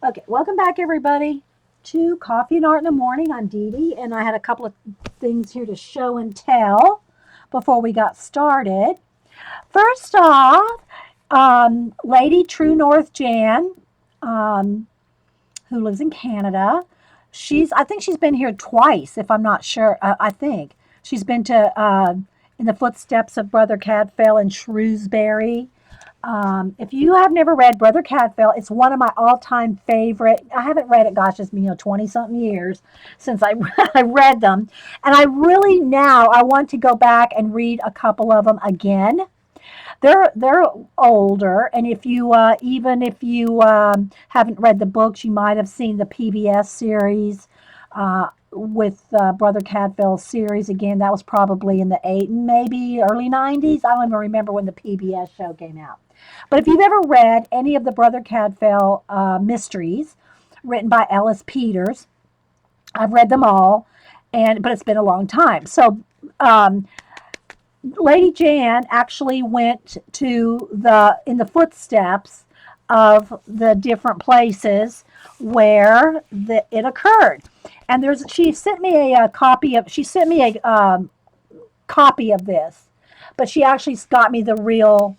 Okay, welcome back, everybody, to Coffee and Art in the Morning. I'm Dede, and I had a couple of things here to show and tell before we got started. First off, Lady True North Jan, um, who lives in Canada, I think she's been here twice, if I'm not sure. I think she's been to in the footsteps of Brother Cadfael in Shrewsbury. If you have never read Brother Cadfael, it's one of my all-time favorite. I haven't read it, gosh, it's been 20-something years since I I read them, and I really now I want to go back and read a couple of them again. They're older, and if you even if you haven't read the books, you might have seen the PBS series with Brother Cadfael's series. Again, that was probably in the maybe early '90s. I don't even remember when the PBS show came out. But if you've ever read any of the Brother Cadfael mysteries written by Ellis Peters, I've read them all, but it's been a long time. So um, Lady Jan actually went to in the footsteps of the different places where it occurred. And she sent me a copy of this, but she actually got me the real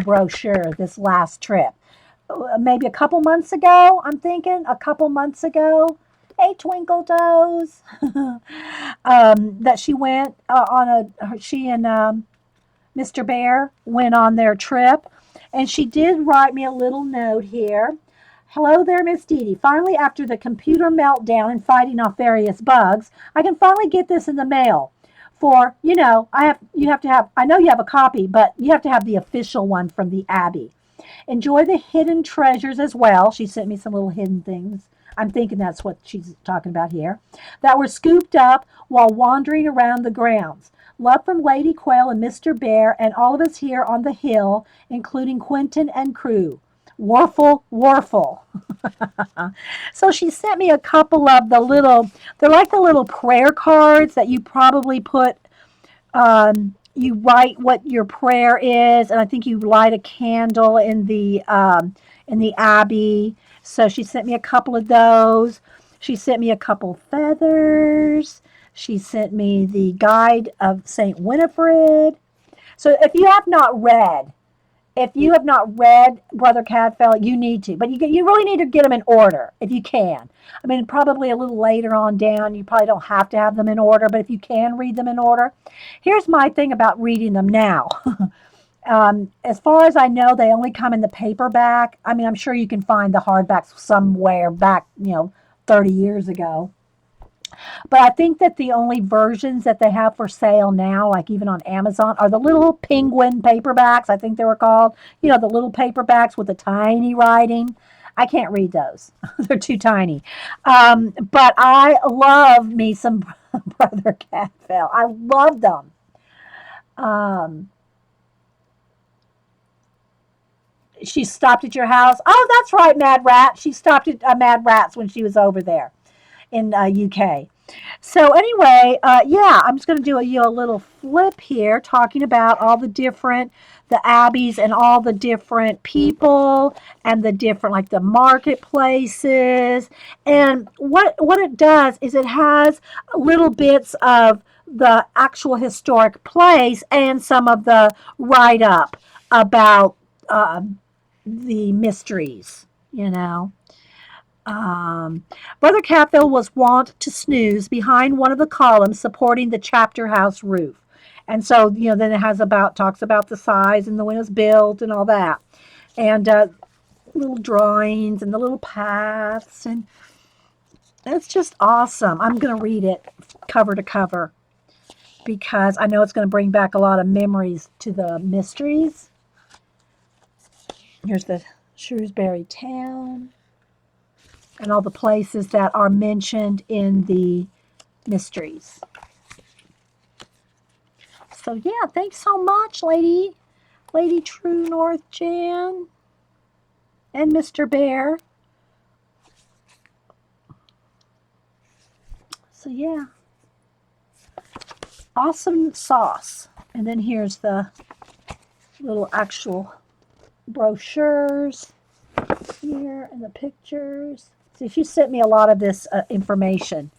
brochure this last trip. Maybe a couple months ago, I'm thinking a couple months ago. Hey, Twinkle Toes. That she went she and Mr. Bear went on their trip, and she did write me a little note here. Hello there, Miss Dede. Finally, after the computer meltdown and fighting off various bugs, I can finally get this in the mail. For you have to have. I know you have a copy, but you have to have the official one from the Abbey. Enjoy the hidden treasures as well. She sent me some little hidden things. I'm thinking that's what she's talking about here. That were scooped up while wandering around the grounds. Love from Lady Quail and Mr. Bear and all of us here on the hill, including Quentin and crew. Warful, Warful. So she sent me a couple of they're like the little prayer cards that you probably put, you write what your prayer is, and I think you light a candle in the Abbey. So she sent me a couple of those. She sent me a couple feathers. She sent me the Guide of Saint Winifred. So if you have not read Brother Cadfael, you need to. But you really need to get them in order if you can. I mean, probably a little later on down, you probably don't have to have them in order, but if you can read them in order. Here's my thing about reading them now. As far as I know, they only come in the paperback. I mean, I'm sure you can find the hardbacks somewhere back, 30 years ago. But I think that the only versions that they have for sale now, like even on Amazon, are the little penguin paperbacks, I think they were called. The little paperbacks with the tiny writing. I can't read those. They're too tiny. But I love me some Brother Cadfael. I love them. Um, she stopped at your house. Oh, that's right, Mad Rat. She stopped at Mad Rat's when she was over there in UK. So anyway, yeah, I'm just going to do a little flip here, talking about all the abbeys and all the different people and the different, like the marketplaces. And what it does is it has little bits of the actual historic place and some of the write up about the mysteries, you know. Brother Cadfael was wont to snooze behind one of the columns supporting the chapter house roof. And so, then talks about the size and the when it was built and all that. And little drawings and the little paths. And it's just awesome. I'm going to read it cover to cover because I know it's going to bring back a lot of memories to the mysteries. Here's the Shrewsbury town and all the places that are mentioned in the mysteries. So yeah, thanks so much, Lady True North Jan and Mr. Bear. So yeah, awesome sauce. And then here's the little actual brochures. here in the pictures. See, she sent me a lot of this information.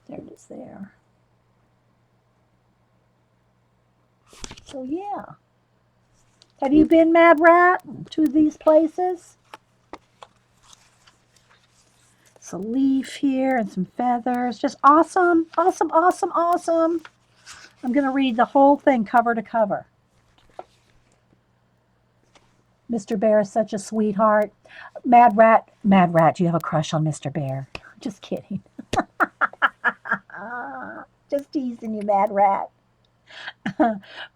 There it is there. So yeah. Have you been, Mad Rat, to these places? It's a leaf here and some feathers. Just awesome, awesome, awesome, awesome. I'm going to read the whole thing cover to cover. Mr. Bear is such a sweetheart. Mad Rat, do you have a crush on Mr. Bear? Just kidding. Just teasing you, Mad Rat.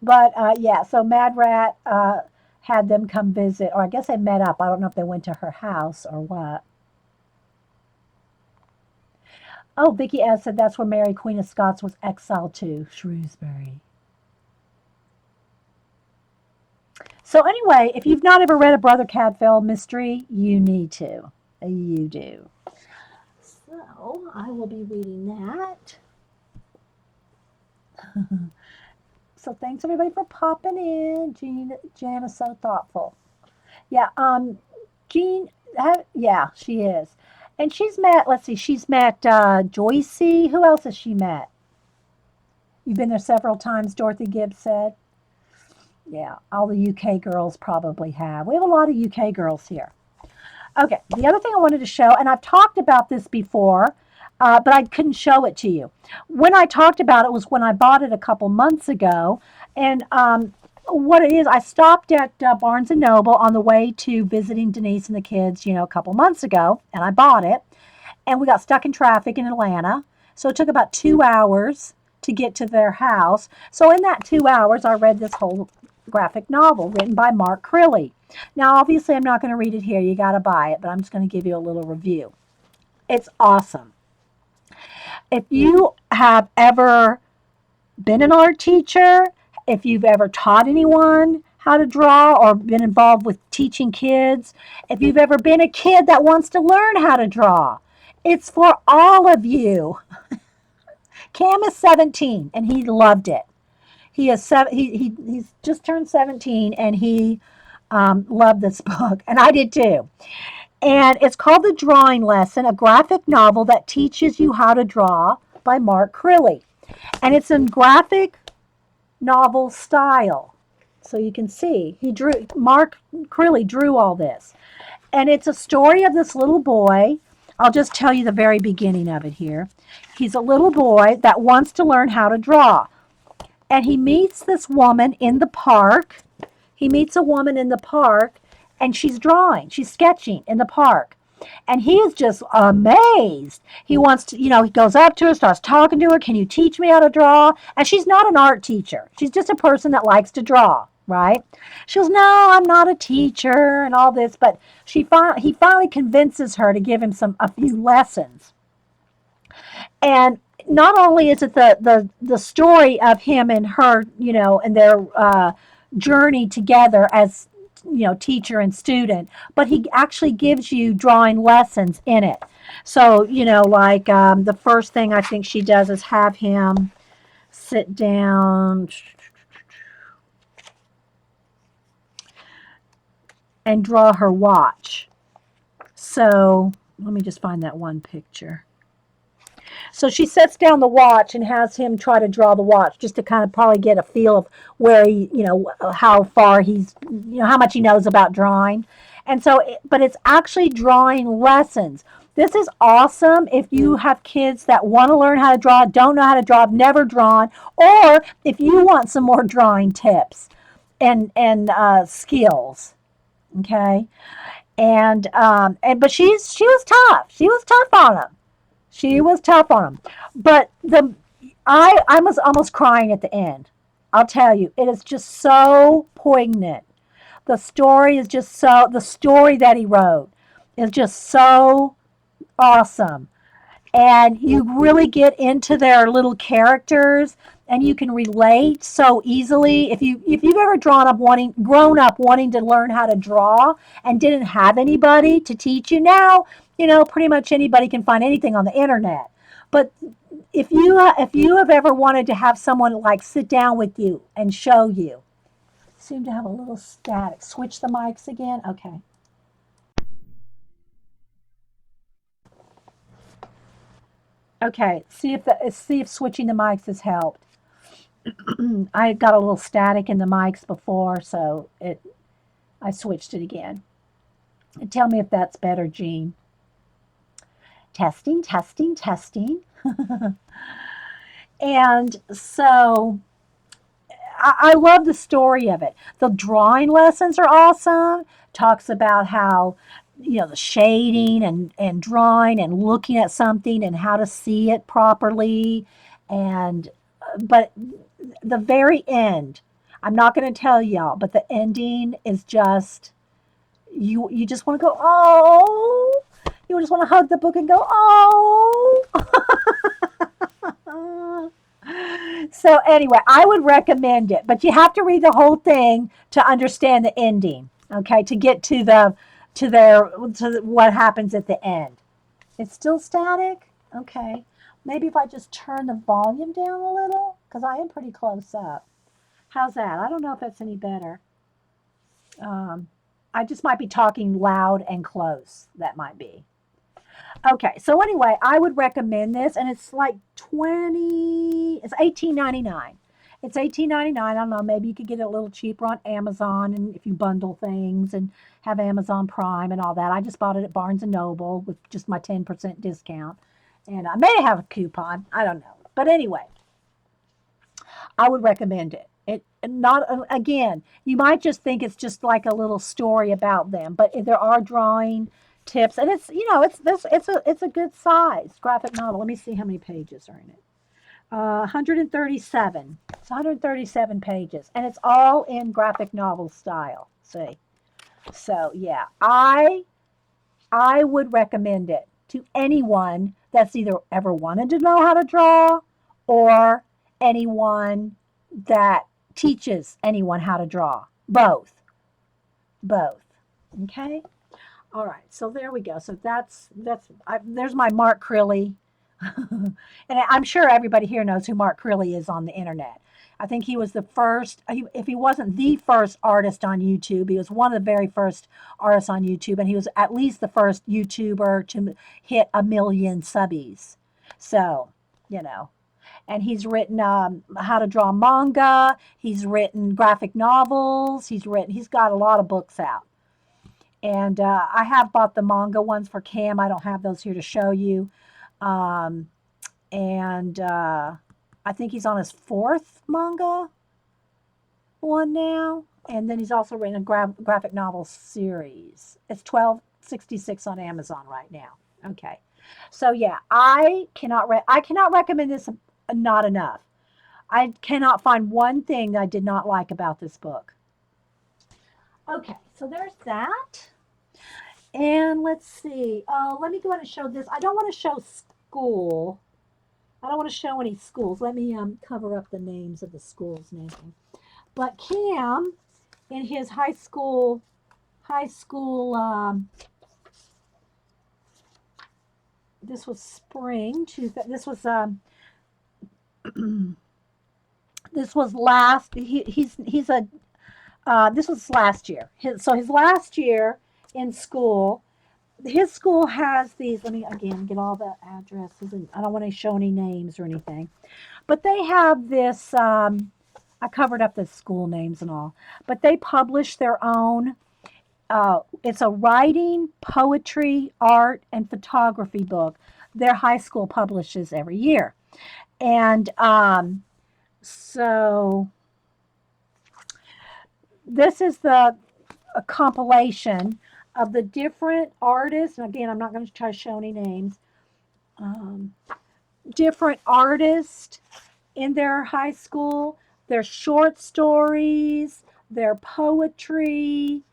But yeah, so Mad Rat had them come visit, or I guess they met up. I don't know if they went to her house or what. Oh, Vicky S. said that's where Mary Queen of Scots was exiled to, Shrewsbury. So anyway, if you've not ever read a Brother Cadfael mystery, you need to. You do. So I will be reading that. So thanks everybody for popping in. Jan is so thoughtful. Yeah, Jean, yeah, she is. And she's met, let's see, she's met Joycey. Who else has she met? You've been there several times, Dorothy Gibbs said. Yeah, all the UK girls probably have. We have a lot of UK girls here. Okay, the other thing I wanted to show, and I've talked about this before, but I couldn't show it to you. When I talked about it was when I bought it a couple months ago. And what it is, I stopped at Barnes & Noble on the way to visiting Denise and the kids, a couple months ago, and I bought it. And we got stuck in traffic in Atlanta. So it took about 2 hours to get to their house. So in that 2 hours, I read this whole graphic novel written by Mark Crilly. Now, obviously, I'm not going to read it here. You got to buy it, but I'm just going to give you a little review. It's awesome. If you have ever been an art teacher, if you've ever taught anyone how to draw or been involved with teaching kids, if you've ever been a kid that wants to learn how to draw, it's for all of you. Cam is 17 and he loved it. He's just turned 17 and he loved this book, and I did too. And it's called The Drawing Lesson, a graphic novel that teaches you how to draw by Mark Crilly. And it's in graphic novel style. So you can see, Mark Crilly drew all this. And it's a story of this little boy. I'll just tell you the very beginning of it here. He's a little boy that wants to learn how to draw. And he meets this woman in the park. He meets a woman in the park, and she's drawing. She's sketching in the park. And he is just amazed. He wants to, he goes up to her, starts talking to her. Can you teach me how to draw? And she's not an art teacher. She's just a person that likes to draw, right? She goes, no, I'm not a teacher and all this. But he finally convinces her to give him a few lessons. And not only is it the story of him and her, and their journey together as teacher and student, but he actually gives you drawing lessons in it. So like the first thing I think she does is have him sit down and draw her watch. So let me just find that one picture. So she sets down the watch and has him try to draw the watch, just to kind of probably get a feel of where he, how far he's, how much he knows about drawing. And so, but it's actually drawing lessons. This is awesome if you have kids that want to learn how to draw, don't know how to draw, have never drawn, or if you want some more drawing tips and skills. Okay. But she was tough. She was tough on him. She was tough on him. But I was almost crying at the end. I'll tell you, it is just so poignant. The story that he wrote is just so awesome. And you really get into their little characters, and you can relate so easily. If you've ever grown up wanting to learn how to draw and didn't have anybody to teach you, now pretty much anybody can find anything on the internet. But if you have ever wanted to have someone like sit down with you and show you, seem to have a little static. Switch the mics again. Okay. Okay, see if switching the mics has helped. I got a little static in the mics before, so I switched it again. And tell me if that's better, Jean. Testing, testing, testing. And so I love the story of it. The drawing lessons are awesome. Talks about how, the shading and drawing and looking at something and how to see it properly. And, but the very end, I'm not going to tell y'all, but the ending is just, you just want to go, oh, you just want to hug the book and go, oh. So anyway, I would recommend it, but you have to read the whole thing to understand the ending. Okay, to get to what happens at the end. It's still static. Okay, maybe if I just turn the volume down a little, because I am pretty close up. How's that? I don't know if that's any better. Um, I just might be talking loud and close. That might be. Okay, so anyway, I would recommend this, and it's like 20. It's 18.99. It's 18.99. I don't know. Maybe you could get it a little cheaper on Amazon, and if you bundle things and have Amazon Prime and all that. I just bought it at Barnes and Noble with just my 10% discount, and I may have a coupon. I don't know, but anyway, I would recommend it. It not again. You might just think it's just like a little story about them, but there are drawing tips, and it's a good size graphic novel. Let me see how many pages are in it. 137. It's 137 pages, and it's all in graphic novel style. See, so yeah, I would recommend it to anyone that's either ever wanted to know how to draw or anyone that teaches anyone how to draw. Both. Both. Okay? All right. So there we go. So there's my Mark Crilly. And I'm sure everybody here knows who Mark Crilly is on the internet. I think he was the first, if he wasn't the first artist on YouTube, he was one of the very first artists on YouTube, and he was at least the first YouTuber to hit 1 million subbies. So, you know, and he's written how to draw manga. He's written graphic novels. He's got a lot of books out. And I have bought the manga ones for Cam. I don't have those here to show you. Um, and I think he's on his fourth manga one now. And then he's also written a graphic novel series. It's 12.66 on Amazon right now. Okay, so yeah, I cannot recommend this not enough. I cannot find one thing that I did not like about this book. Okay, so there's that. And let's see. Let me go ahead and show this. I don't want to show school. I don't want to show any schools. Let me cover up the names of the schools and everything. But Cam, in his high school, this was spring. This was last. He's a. This was last year. His last year in school. His school has these. Let me again get all the addresses, and I don't want to show any names or anything. But they have this. I covered up the school names and all, but they publish their own. It's a writing, poetry, art, and photography book. Their high school publishes every year, and so this is a compilation of the different artists. And again, I'm not going to try to show any names. Um, Different artists in their high school, their short stories, their poetry,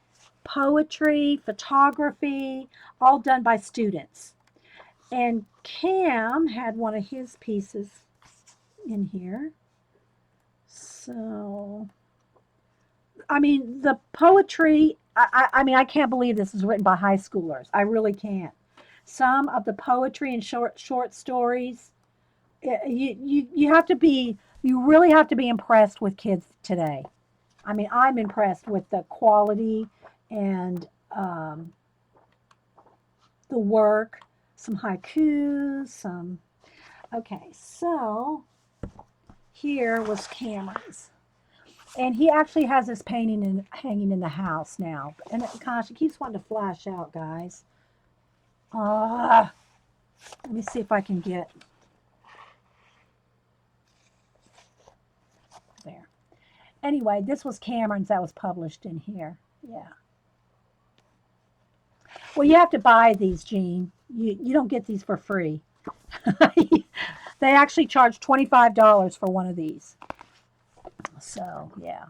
photography, all done by students. And Cam had one of his pieces in here. So, I mean, the poetry, I mean, I can't believe this is written by high schoolers. I really can't. Some of the poetry and short stories, you have to be, you really have to be impressed with kids today. I mean, I'm impressed with the quality and the work, some haikus, some. Okay, so here was Cameron's. And he actually has this painting hanging in the house now. And gosh, it keeps wanting to flash out, guys. Let me see if I can get there. Anyway, this was Cameron's that was published in here. Yeah. Well, you have to buy these, Jean. You don't get these for free. They actually charge $25 for one of these. So, yeah.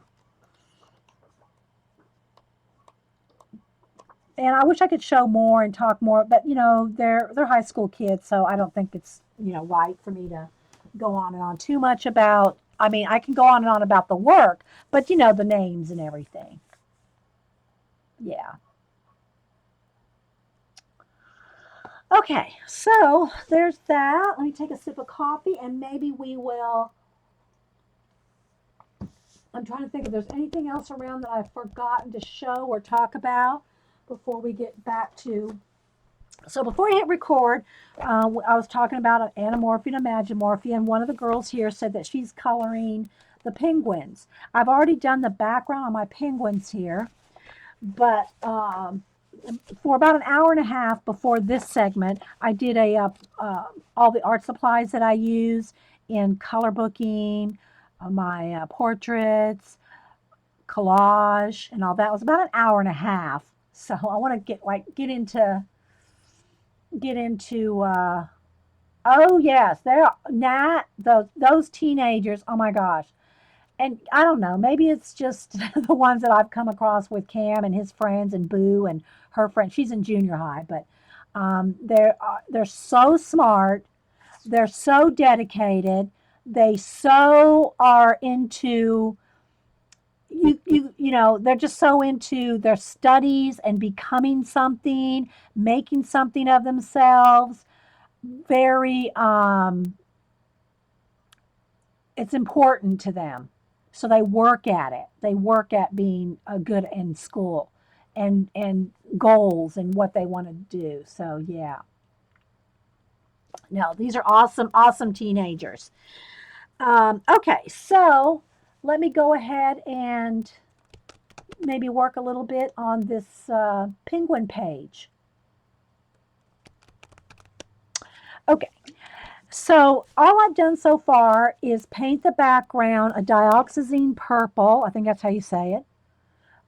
And I wish I could show more and talk more, but they're high school kids, so I don't think it's right for me to go on and on too much about. I mean, I can go on and on about the work, but the names and everything. Yeah. Okay, so there's that. Let me take a sip of coffee, and maybe we will. I'm trying to think if there's anything else around that I've forgotten to show or talk about before we get back to. So before I hit record, I was talking about Anamorphia and Imagimorphia, and one of the girls here said that she's coloring the penguins. I've already done the background on my penguins here, but for about an hour and a half before this segment, I did all the art supplies that I use in color booking, my portraits, collage, and all that. It was about an hour and a half. So I want to get into oh yes, they're Nat, those teenagers. Oh my gosh. And I don't know, maybe it's just the ones that I've come across with Cam and his friends and Boo and her friend. She's in junior high, but they're so smart. They're so dedicated. They so are into they're just so into their studies and becoming something, making something of themselves. Very it's important to them, so they work at it. They work at being a good in school and goals and what they want to do. So yeah, no, these are awesome teenagers. Okay, so let me go ahead and maybe work a little bit on this penguin page. Okay, so all I've done so far is paint the background a dioxazine purple. I think that's how you say it.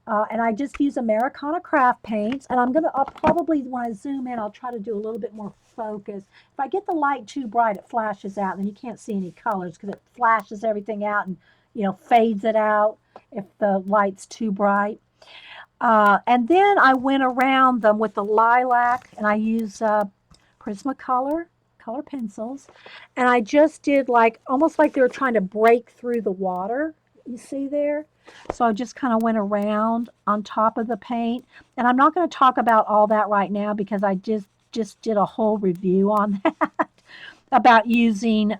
And I just use Americana craft paints. And I'll probably, when I zoom in, I'll try to do a little bit more focus. If I get the light too bright, it flashes out, and then you can't see any colors because it flashes everything out and, fades it out if the light's too bright. And then I went around them with the lilac, and I use Prismacolor color pencils, and I just did like almost like they were trying to break through the water. You see there? So I just kind of went around on top of the paint, and I'm not going to talk about all that right now because I just did a whole review on that about using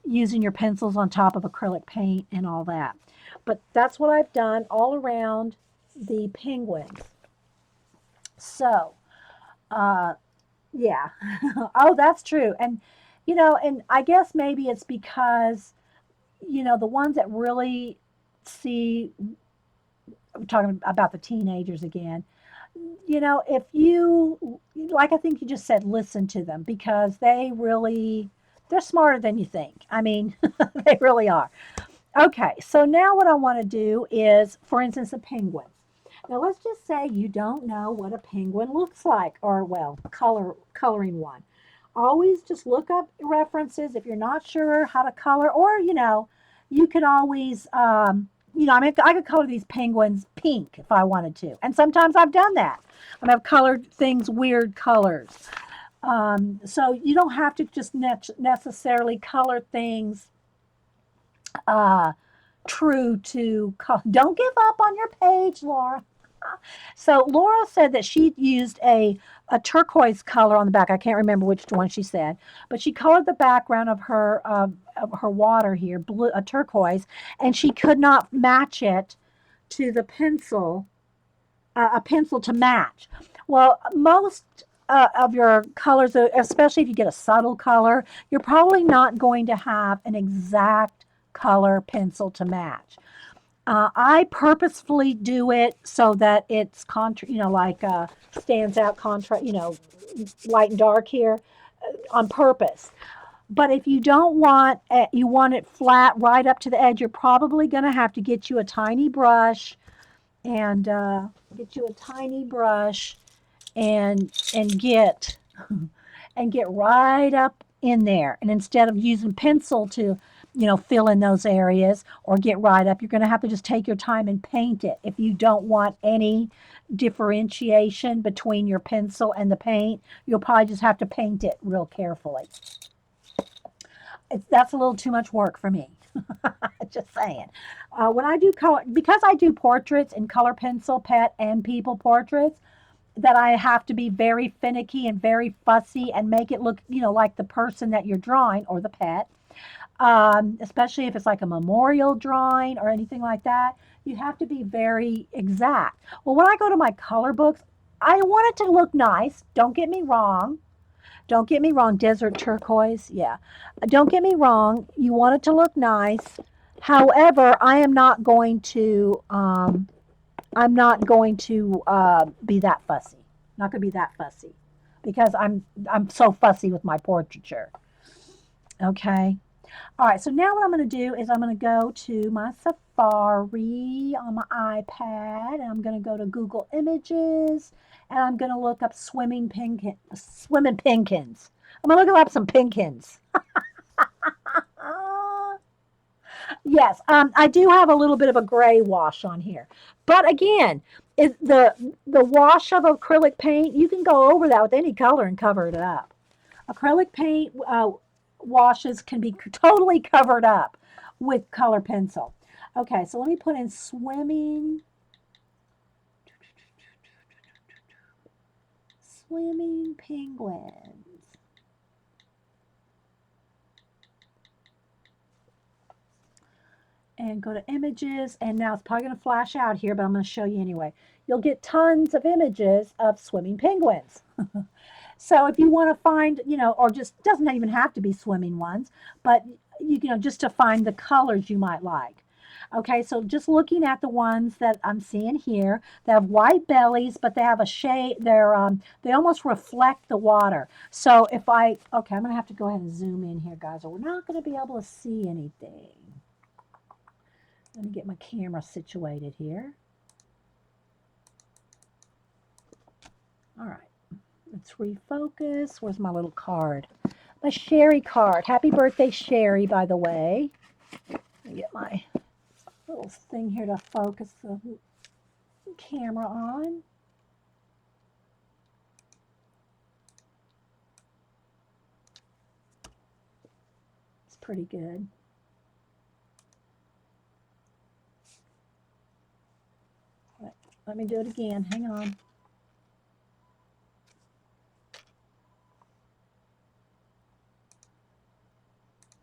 your pencils on top of acrylic paint and all that. But that's what I've done all around the penguins. So, yeah. Oh, that's true. And I guess maybe it's because, the ones that really see, I'm talking about the teenagers again, if you, like I think you just said, listen to them because they're smarter than you think. I mean, they really are. Okay, so now what I want to do is, for instance, a penguin. Now let's just say you don't know what a penguin looks like, or well, coloring one. Always just look up references if you're not sure how to color, or you could always, I mean, I could color these penguins pink if I wanted to, and sometimes I've done that. I've colored things weird colors. So you don't have to just necessarily color things uh, true to. Don't give up on your page, Laura. So Laura said that she used a turquoise color on the back. I can't remember which one she said, but she colored the background of her water here, blue, a turquoise, and she could not match it to the pencil, a pencil to match. Well, most of your colors, especially if you get a subtle color, you're probably not going to have an exact color pencil to match. I purposefully do it so that it's like stands out light and dark here on purpose. But if you don't want you want it flat right up to the edge, you're probably going to have to get you a tiny brush and get you a tiny brush and get and get right up in there. And instead of using pencil to, fill in those areas or get right up, you're going to have to just take your time and paint it. If you don't want any differentiation between your pencil and the paint, you'll probably just have to paint it real carefully. That's a little too much work for me. Just saying. When I do color, because I do portraits in color pencil, pet and people portraits, that I have to be very finicky and very fussy and make it look, like the person that you're drawing or the pet. Especially if it's like a memorial drawing or anything like that, you have to be very exact. Well, when I go to my color books, I want it to look nice. Don't get me wrong. Don't get me wrong. Desert turquoise, yeah. Don't get me wrong. You want it to look nice. However, I am not going to. I'm not going to be that fussy. Not going to be that fussy, because I'm so fussy with my portraiture. Okay. All right. So now what I'm going to do is I'm going to go to my Safari on my iPad, and I'm going to go to Google Images, and I'm going to look up swimming pinkins. I'm going to look up some pinkins. Yes, I do have a little bit of a gray wash on here, but again, the wash of acrylic paint, you can go over that with any color and cover it up. Acrylic paint washes can be totally covered up with color pencil. Okay, so let me put in swimming penguins. And go to images, and now it's probably going to flash out here, but I'm going to show you anyway. You'll get tons of images of swimming penguins. So if you want to find, or just doesn't even have to be swimming ones, but just to find the colors you might like. Okay, so just looking at the ones that I'm seeing here, they have white bellies, but they have a shade. They almost reflect the water. So okay, I'm going to have to go ahead and zoom in here, guys, or we're not going to be able to see anything. Let me get my camera situated here. All right, let's refocus. Where's my little card? My Sherry card. Happy birthday, Sherry, by the way. Let me get my little thing here to focus the camera on. It's pretty good. Let me do it again. Hang on.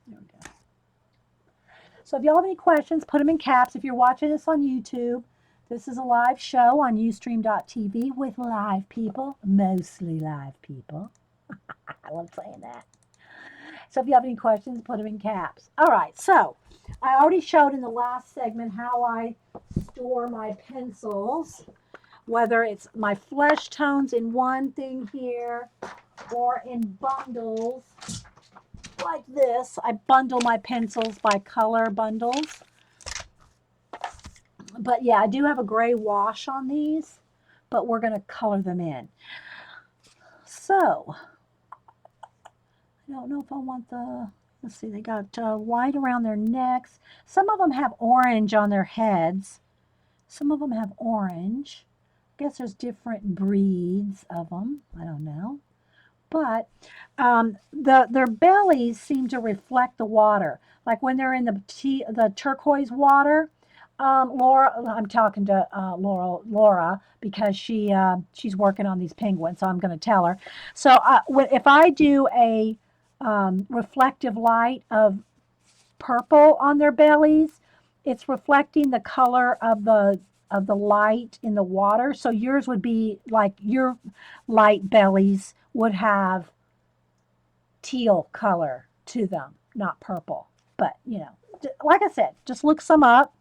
There we go. So if y'all have any questions, put them in caps. If you're watching this on YouTube, this is a live show on Ustream.tv with live people, mostly live people. I love saying that. So if you have any questions, put them in caps. All right, so I already showed in the last segment how I store my pencils, whether it's my flesh tones in one thing here or in bundles like this. I bundle my pencils by color bundles. But yeah, I do have a gray wash on these, but we're going to color them in. So I don't know if I want let's see, they got white around their necks. Some of them have orange on their heads. Some of them have orange. I guess there's different breeds of them. I don't know. But their bellies seem to reflect the water. Like when they're in the turquoise water, Laura, I'm talking to Laura, because she's working on these penguins, so I'm going to tell her. So if I do a reflective light of purple on their bellies, it's reflecting the color of the of the light in the water. So yours would be like your light bellies would have teal color to them, not purple. But, you know, like I said, just look some up.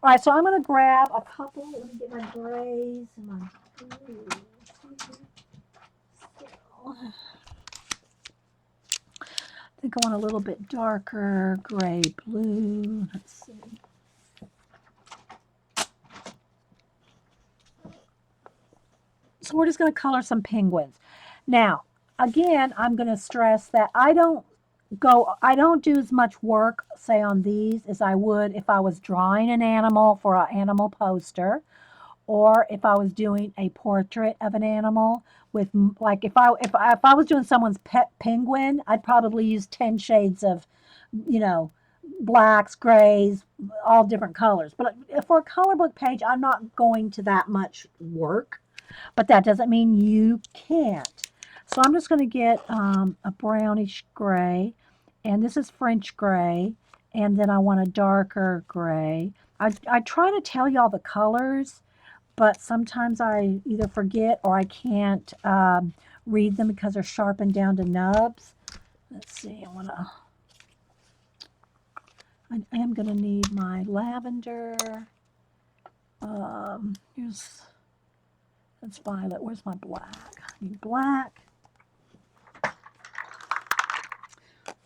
All right, so I'm going to grab a couple. Let me get my grays and my blues. I think I want a little bit darker gray blue. Let's see. So we're just going to color some penguins. Now, again, I'm going to stress that I don't do as much work, say, on these as I would if I was drawing an animal for an animal poster, or if I was doing a portrait of an animal with, like, if I was doing someone's pet penguin, I'd probably use 10 shades of, you know, blacks, grays, all different colors. But for a color book page, I'm not going to that much work, but that doesn't mean you can't. So I'm just going to get a brownish gray, and this is French gray, and then I want a darker gray. I try to tell you all the colors, but sometimes I either forget or I can't read them because they're sharpened down to nubs. Let's see, I am going to need my lavender. That's violet. Where's my black? I need black.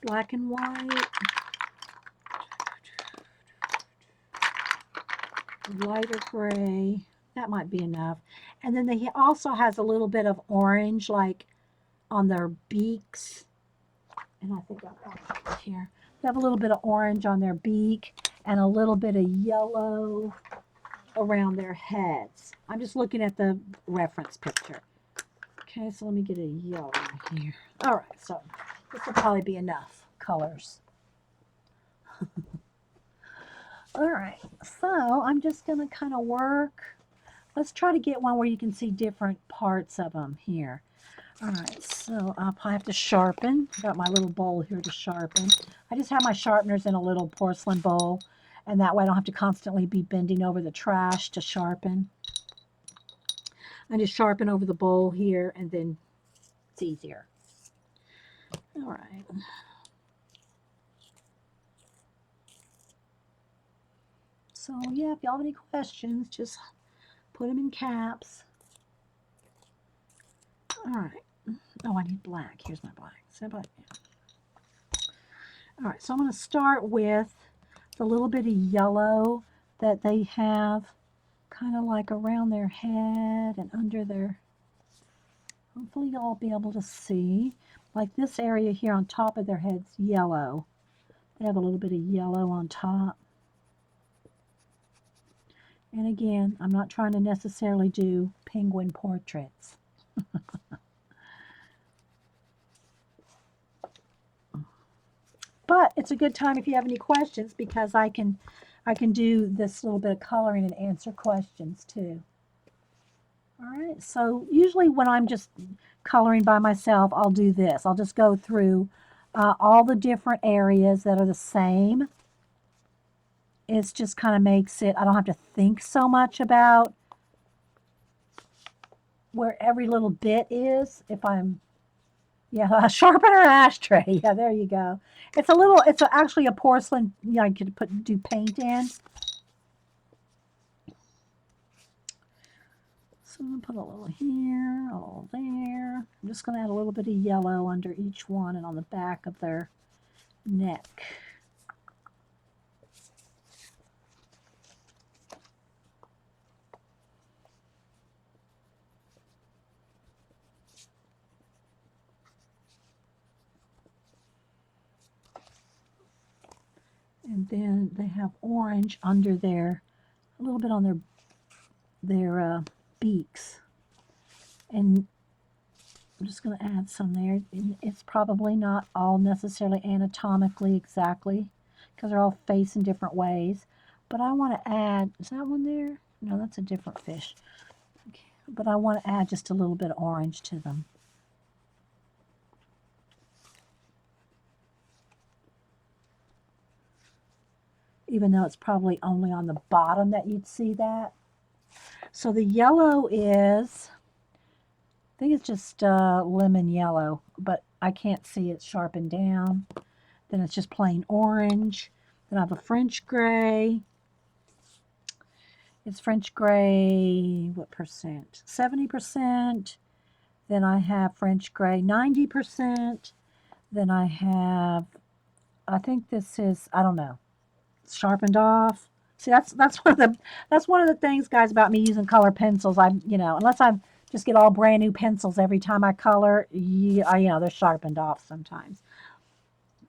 Black and white. Lighter gray. That might be enough. And then he also has a little bit of orange, like on their beaks. And I think I've got it here. They have a little bit of orange on their beak and a little bit of yellow around their heads. I'm just looking at the reference picture. Okay, so let me get a yellow here. All right, so this will probably be enough colors. All right, so I'm just going to kind of work. Let's try to get one where you can see different parts of them here. All right, so I'll probably have to sharpen. I've got my little bowl here to sharpen. I just have my sharpeners in a little porcelain bowl, and that way I don't have to constantly be bending over the trash to sharpen. I just sharpen over the bowl here, and then it's easier. All right. So, yeah, if y'all have any questions, just put them in caps. All right. Oh, I need black. Here's my black. So black. All right, so I'm going to start with the little bit of yellow that they have kind of like around their head and under their, hopefully y'all be able to see, like this area here on top of their head's yellow. They have a little bit of yellow on top. And again, I'm not trying to necessarily do penguin portraits. But it's a good time if you have any questions, because I can do this little bit of coloring and answer questions too. All right, so usually when I'm just coloring by myself, I'll do this. I'll just go through all the different areas that are the same. It just kind of makes it, I don't have to think so much about where every little bit is. If I'm, yeah, a sharpener ashtray. Yeah, there you go. It's actually a porcelain, you know, you could do paint in. So I'm going to put a little here, a little there. I'm just going to add a little bit of yellow under each one and on the back of their neck. And then they have orange under their, a little bit on their beaks. And I'm just going to add some there. It's probably not all necessarily anatomically exactly, because they're all facing different ways. But I want to add, is that one there? No, that's a different fish. Okay. But I want to add just a little bit of orange to them. Even though it's probably only on the bottom that you'd see that. So the yellow is, I think it's just lemon yellow, but I can't see it sharpened down. Then it's just plain orange. Then I have a French gray. It's French gray, what percent? 70%. Then I have French gray 90%. Then I have, I think this is, I don't know, sharpened off. See, that's one of the things, guys, about me using color pencils. Unless I just get all brand new pencils every time I color, they're sharpened off sometimes.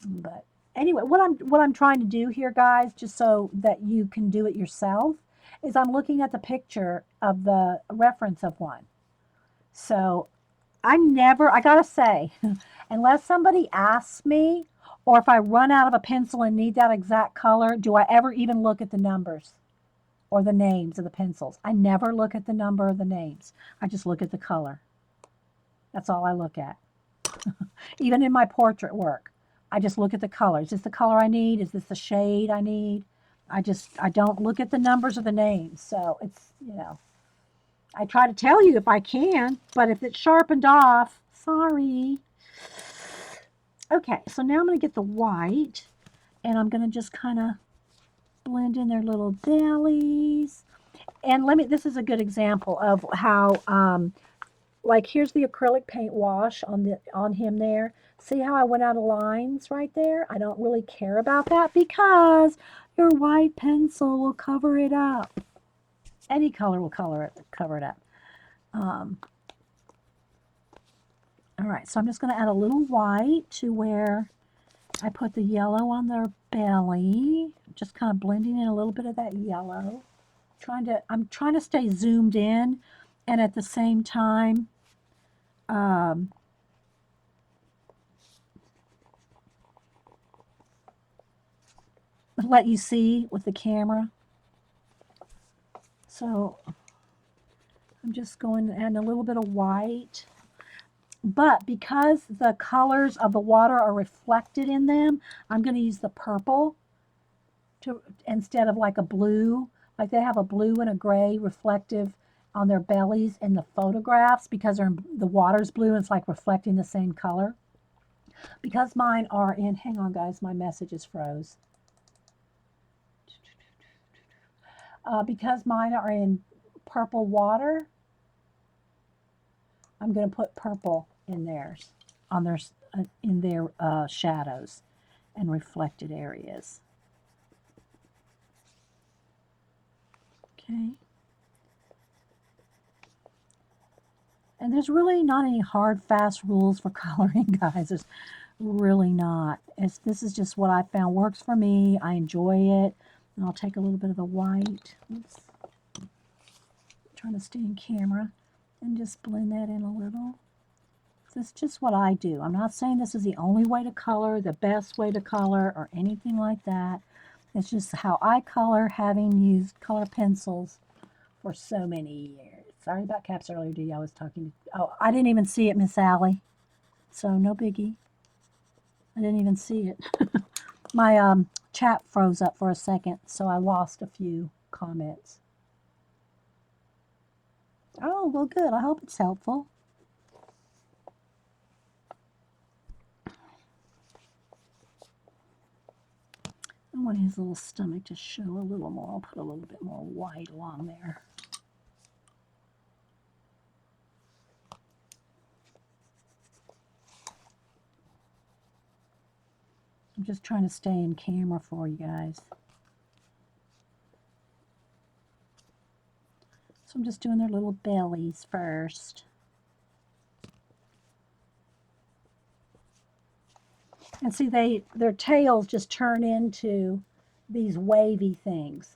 But anyway, what I'm trying to do here, guys, just so that you can do it yourself, is I'm looking at the picture of the reference of one. So I gotta say, unless somebody asks me, or if I run out of a pencil and need that exact color, do I ever even look at the numbers or the names of the pencils? I never look at the number or the names. I just look at the color. That's all I look at. Even in my portrait work, I just look at the color. Is this the color I need? Is this the shade I need? I don't look at the numbers or the names. So it's. I try to tell you if I can, but if it's sharpened off, sorry. Okay, so now I'm going to get the white, and I'm going to just kind of blend in their little bellies. And this is a good example of how, like here's the acrylic paint wash on him there. See how I went out of lines right there? I don't really care about that because your white pencil will cover it up. Any color will cover it up. All right, so I'm just going to add a little white to where I put the yellow on their belly. Just kind of blending in a little bit of that yellow. I'm trying to stay zoomed in, and at the same time, let you see with the camera. So I'm just going to add a little bit of white. But because the colors of the water are reflected in them, I'm going to use the purple instead of like a blue. Like they have a blue and a gray reflective on their bellies in the photographs because the water's blue and it's like reflecting the same color. Because mine are in, hang on guys, my messages froze. Because mine are in purple water, I'm going to put purple in theirs, in their shadows and reflected areas. Okay. And there's really not any hard, fast rules for coloring, guys. There's really not. This is just what I found works for me. I enjoy it. And I'll take a little bit of the white. Oops. I'm trying to stay in camera. And just blend that in a little. This is just what I do. I'm not saying this is the only way to color, the best way to color, or anything like that. It's just how I color, having used color pencils for so many years. Sorry about caps earlier, Dee. I was talking to... Oh, I didn't even see it, Miss Allie. So, no biggie. I didn't even see it. My chat froze up for a second, so I lost a few comments. Oh, well, good. I hope it's helpful. I want his little stomach to show a little more. I'll put a little bit more white along there. I'm just trying to stay in camera for you guys. So I'm just doing their little bellies first. And see, their tails just turn into these wavy things.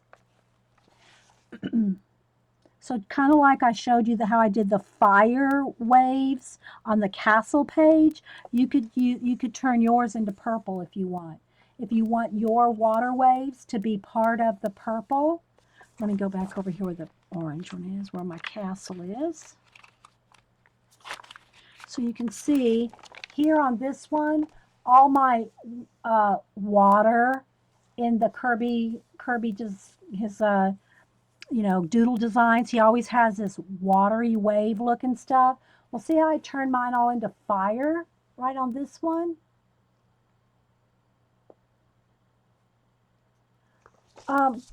So kind of like I showed you how I did the fire waves on the castle page, you could turn yours into purple if you want. If you want your water waves to be part of the purple, let me go back over here where the orange one is, where my castle is. So you can see here on this one, all my water in the Kerby just his you know, doodle designs. He always has this watery wave looking stuff. Well, see how I turned mine all into fire right on this one? Um,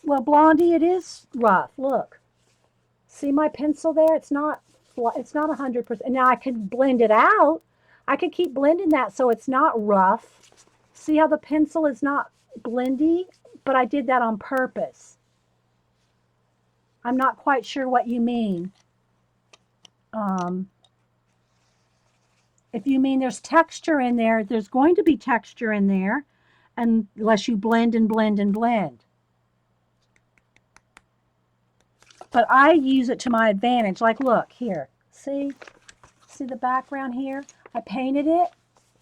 well, Blondie, it is rough. Look. See my pencil there? It's not 100%. Now I can blend it out. I can keep blending that so it's not rough. See how the pencil is not blendy? But I did that on purpose. I'm not quite sure what you mean. Um, if you mean there's texture in there, there's going to be texture in there unless you blend and blend and blend. But I use it to my advantage. Like, look, here. See the background here? I painted it.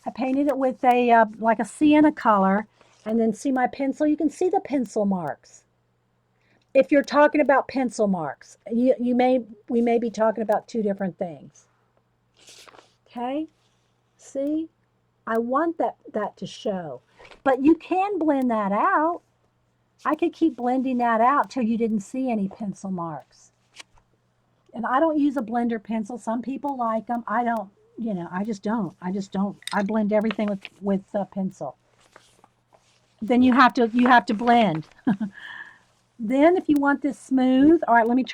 I painted it with a like a sienna color, and then see my pencil? You can see the pencil marks. If you're talking about pencil marks, we may be talking about two different things. Okay? See? I want that to show. But you can blend that out. I could keep blending that out till you didn't see any pencil marks. And I don't use a blender pencil. Some people like them. I don't, you know, I just don't. I blend everything with a pencil. Then you have to blend. Then if you want this smooth, all right, let me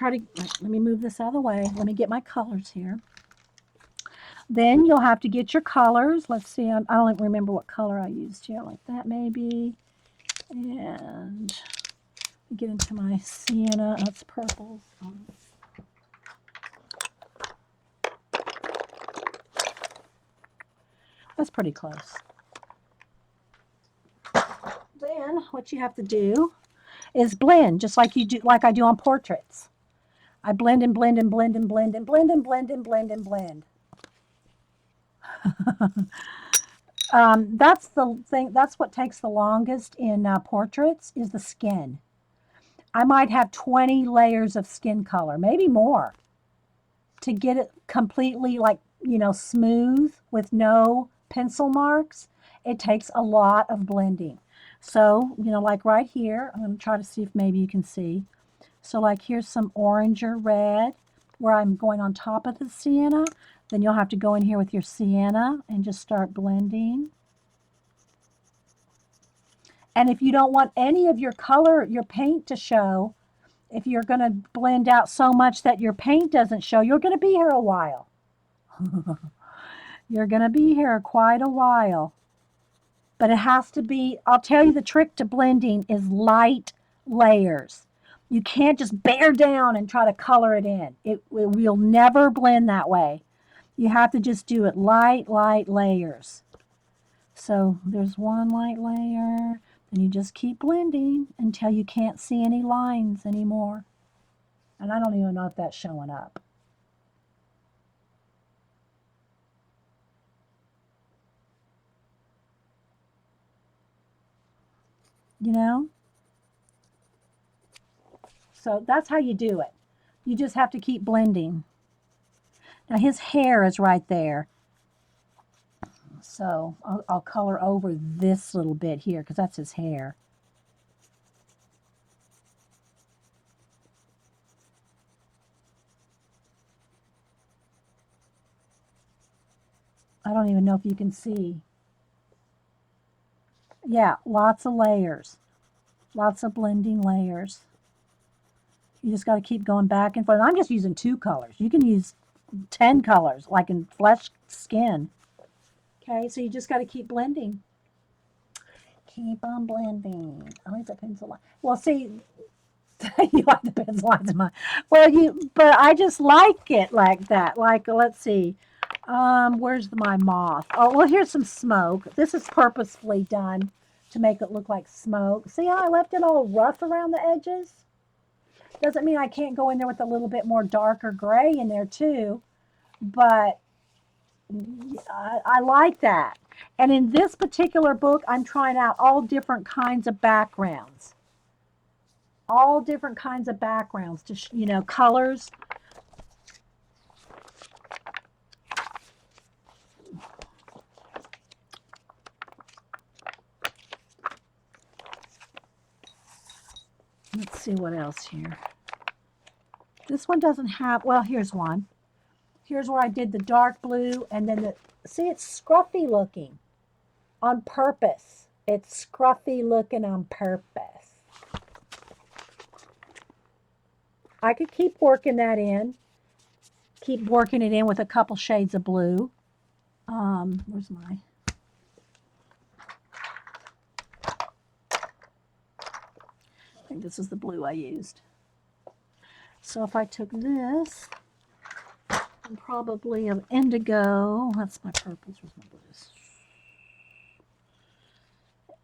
move this out of the way. Let me get my colors here. Then you'll have to get your colors. Let's see, I don't remember what color I used here, like that maybe. And get into my sienna, that's purple. That's pretty close. Then what you have to do is blend, just like I do on portraits. I blend and blend and blend and blend and blend and blend and blend and blend. That's the thing. That's what takes the longest in portraits is the skin. I might have 20 layers of skin color, maybe more, to get it completely like, you know, smooth with no pencil marks. It takes a lot of blending. So, you know, like right here, I'm going to try to see if maybe you can see. So like here's some orange or red where I'm going on top of the sienna. Then you'll have to go in here with your sienna and just start blending. And if you don't want any of your color, your paint to show, if you're going to blend out so much that your paint doesn't show, you're going to be here a while. You're going to be here quite a while. But it has to be, I'll tell you the trick to blending is light layers. You can't just bear down and try to color it in. You'll never blend that way. You have to just do it light layers. So there's one light layer, and you just keep blending until you can't see any lines anymore. And I don't even know if that's showing up. You know? So that's how you do it. You just have to keep blending. Now his hair is right there. So I'll color over this little bit here because that's his hair. I don't even know if you can see. Yeah, lots of layers. Lots of blending layers. You just got to keep going back and forth. I'm just using 2 colors. You can use 10 colors, like in flesh skin. Okay, so you just got to keep blending. Keep on blending. I like the pencil line. Well, see, you like the pencil lines in mine. Well, but I just like it like that. Like, let's see. Where's my moth? Oh, well, here's some smoke. This is purposefully done to make it look like smoke. See how I left it all rough around the edges? Doesn't mean I can't go in there with a little bit more darker gray in there too, but I like that. And in this particular book, I'm trying out all different kinds of backgrounds. All different kinds of backgrounds to, you know, colors. Let's see what else here. This one doesn't have, well, here's one. Here's where I did the dark blue, and then the, see, it's scruffy looking on purpose. It's scruffy looking on purpose. I could keep working that in. Keep working it in with a couple shades of blue. Where's my... I think this is the blue I used. So if I took this, and probably an indigo, that's my purples, where's my blues?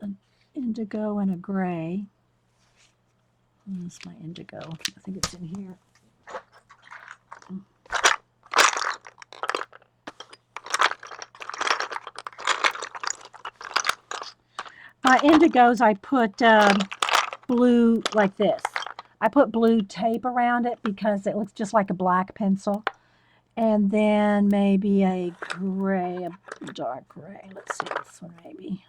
An indigo and a gray. That's my indigo. I think it's in here. My indigos, I put blue like this. I put blue tape around it because it looks just like a black pencil. And then maybe a gray, a dark gray. Let's see this one maybe.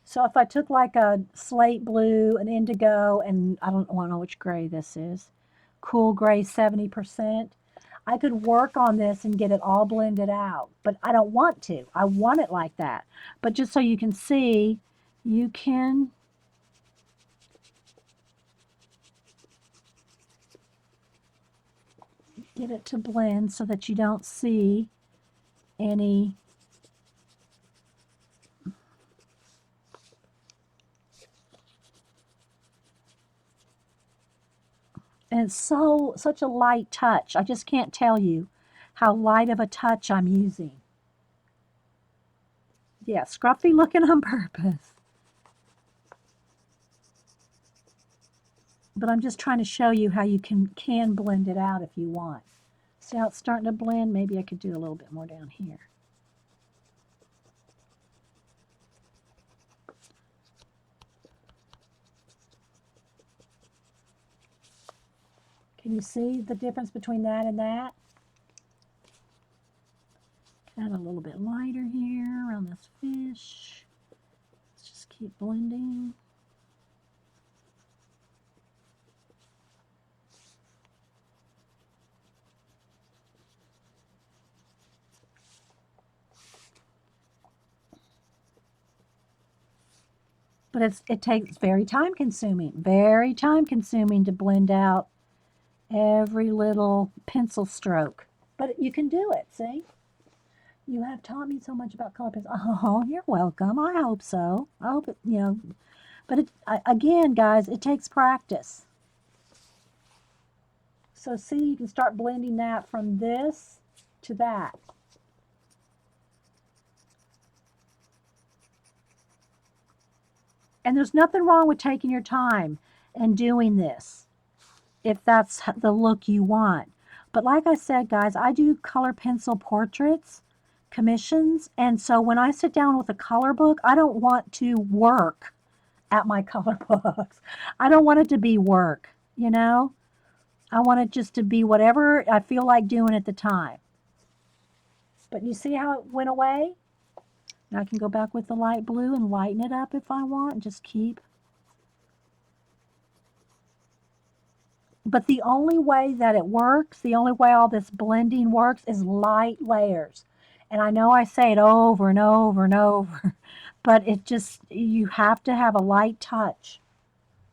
So if I took like a slate blue, an indigo, and I don't know which gray this is, cool gray 70%, I could work on this and get it all blended out. But I don't want to. I want it like that. But just so you can see, you can get it to blend so that you don't see any and it's such a light touch. I just can't tell you how light of a touch I'm using. Yeah, scruffy looking on purpose. But I'm just trying to show you how you can blend it out if you want. See how it's starting to blend? Maybe I could do a little bit more down here. Can you see the difference between that and that? Add a little bit lighter here around this fish. Let's just keep blending. But it takes very time consuming to blend out every little pencil stroke. But you can do it, see? You have taught me so much about color pencils. Oh, you're welcome. I hope so. I hope it, you know. But again, guys, it takes practice. So see, you can start blending that from this to that. And there's nothing wrong with taking your time and doing this if that's the look you want. But like I said, guys, I do color pencil portraits, commissions, and so when I sit down with a color book, I don't want to work at my color books. I don't want it to be work, you know? I want it just to be whatever I feel like doing at the time. But you see how it went away? Now I can go back with the light blue and lighten it up if I want, and just keep. But the only way that it works, the only way all this blending works is light layers. And I know I say it over and over and over, but it just, you have to have a light touch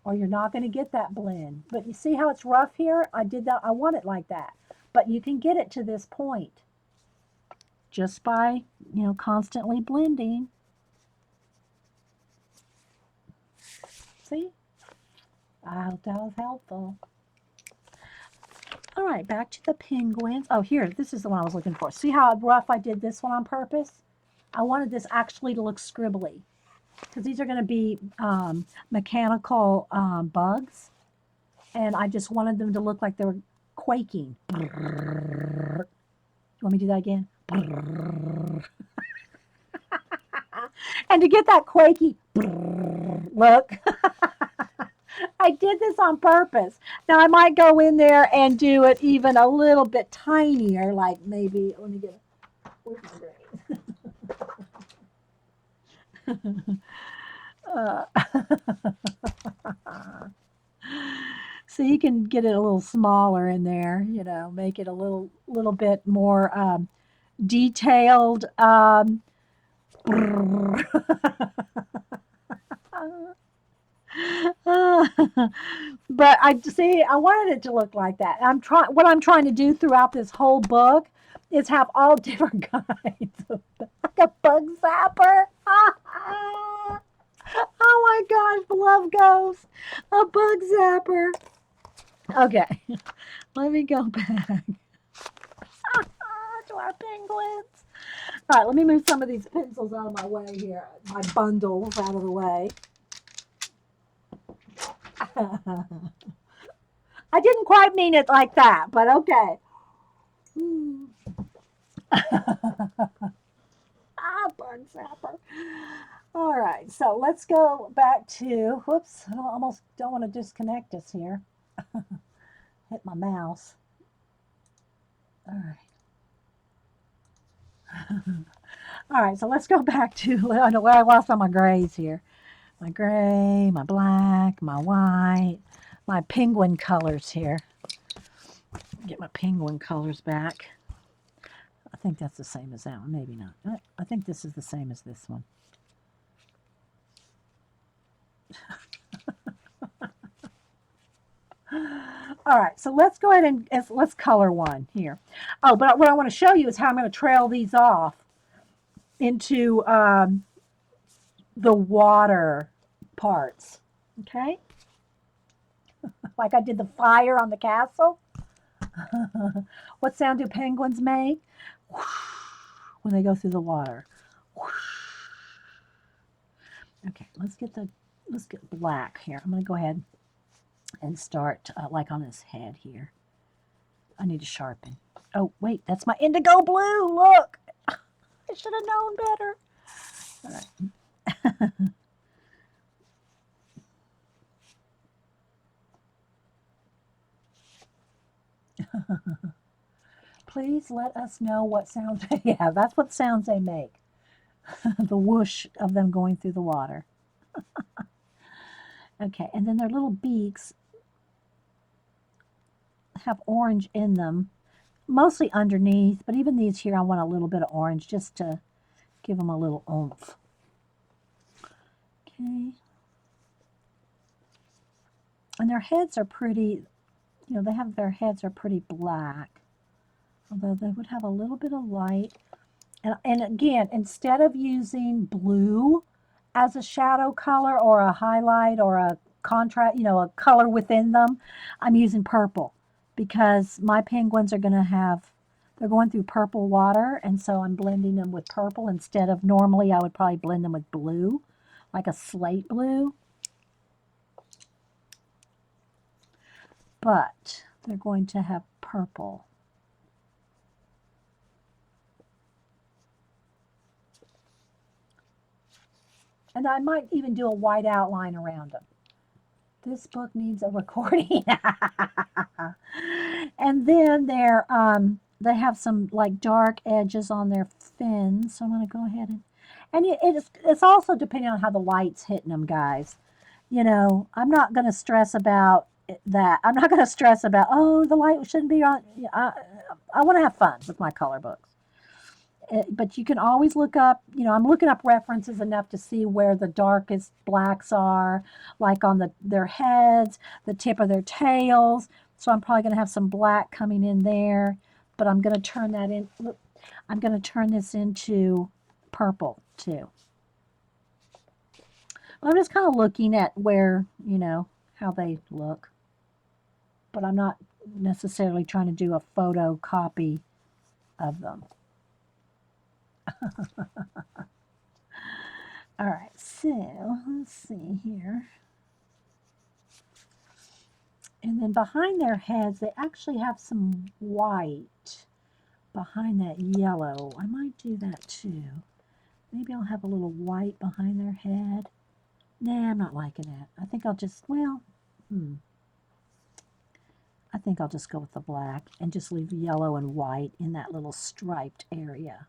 or you're not going to get that blend. But you see how it's rough here? I did that, I want it like that. But you can get it to this point just by, you know, constantly blending. See? I hope that was helpful. All right, back to the penguins. Oh, here, this is the one I was looking for. See how rough I did this one on purpose? I wanted this actually to look scribbly because these are going to be mechanical bugs, and I just wanted them to look like they were quaking. You want me to do that again? And to get that quaky look, I did this on purpose. Now I might go in there and do it even a little bit tinier, like maybe, let me get it. Where's my grade? Uh, so you can get it a little smaller in there, you know, make it a little bit more detailed. But I see. I wanted it to look like that. I'm trying. What I'm trying to do throughout this whole book is have all different kinds of like a bug zapper. Oh my gosh, love ghost, a bug zapper. Okay, let me go back to our penguins. All right, let me move some of these pencils out of my way here. My bundles out of the way. I didn't quite mean it like that, but okay. Bug zapper. All right, so let's go back to, whoops, I almost don't want to disconnect us here. Hit my mouse. All right. All right, so let's go back to, I know where I lost all my grays here. My gray, my black, my white, my penguin colors here. Get my penguin colors back. I think that's the same as that one. Maybe not. I think this is the same as this one. All right, so let's go ahead and let's color one here. Oh, but what I want to show you is how I'm going to trail these off into the water parts. Okay? Like I did the fire on the castle. What sound do penguins make? When they go through the water. Okay, let's get black here. I'm going to go ahead and start like on his head here. I need to sharpen. Oh, wait, that's my indigo blue. Look. I should have known better. All right. Please let us know what sounds. Yeah, that's what sounds they make. The whoosh of them going through the water. Okay, and then their little beaks have orange in them, mostly underneath, but even these here I want a little bit of orange just to give them a little oomph. Okay. And their heads are pretty, you know, their heads are pretty black, although they would have a little bit of light. And again, instead of using blue as a shadow color or a highlight or a contrast, you know, a color within them, I'm using purple because my penguins are going to have, they're going through purple water, and so I'm blending them with purple instead of normally I would probably blend them with blue, like a slate blue. But they're going to have purple. And I might even do a white outline around them. This book needs a recording. And then they have some like dark edges on their fins. So I'm going to go ahead and it's also depending on how the light's hitting them, guys. You know, I'm not going to stress about that. I'm not going to stress about, oh, the light shouldn't be on. I want to have fun with my color books. But you can always look up, you know, I'm looking up references enough to see where the darkest blacks are, like on their heads, the tip of their tails. So I'm probably going to have some black coming in there, but I'm going to turn that in. I'm going to turn this into purple too. I'm just kind of looking at where, you know, how they look, but I'm not necessarily trying to do a photocopy of them. All right, so let's see here. And then behind their heads, they actually have some white behind that yellow. I might do that too. Maybe I'll have a little white behind their head. Nah, I'm not liking that. I think I'll just, well, I think I'll just go with the black and just leave yellow and white in that little striped area.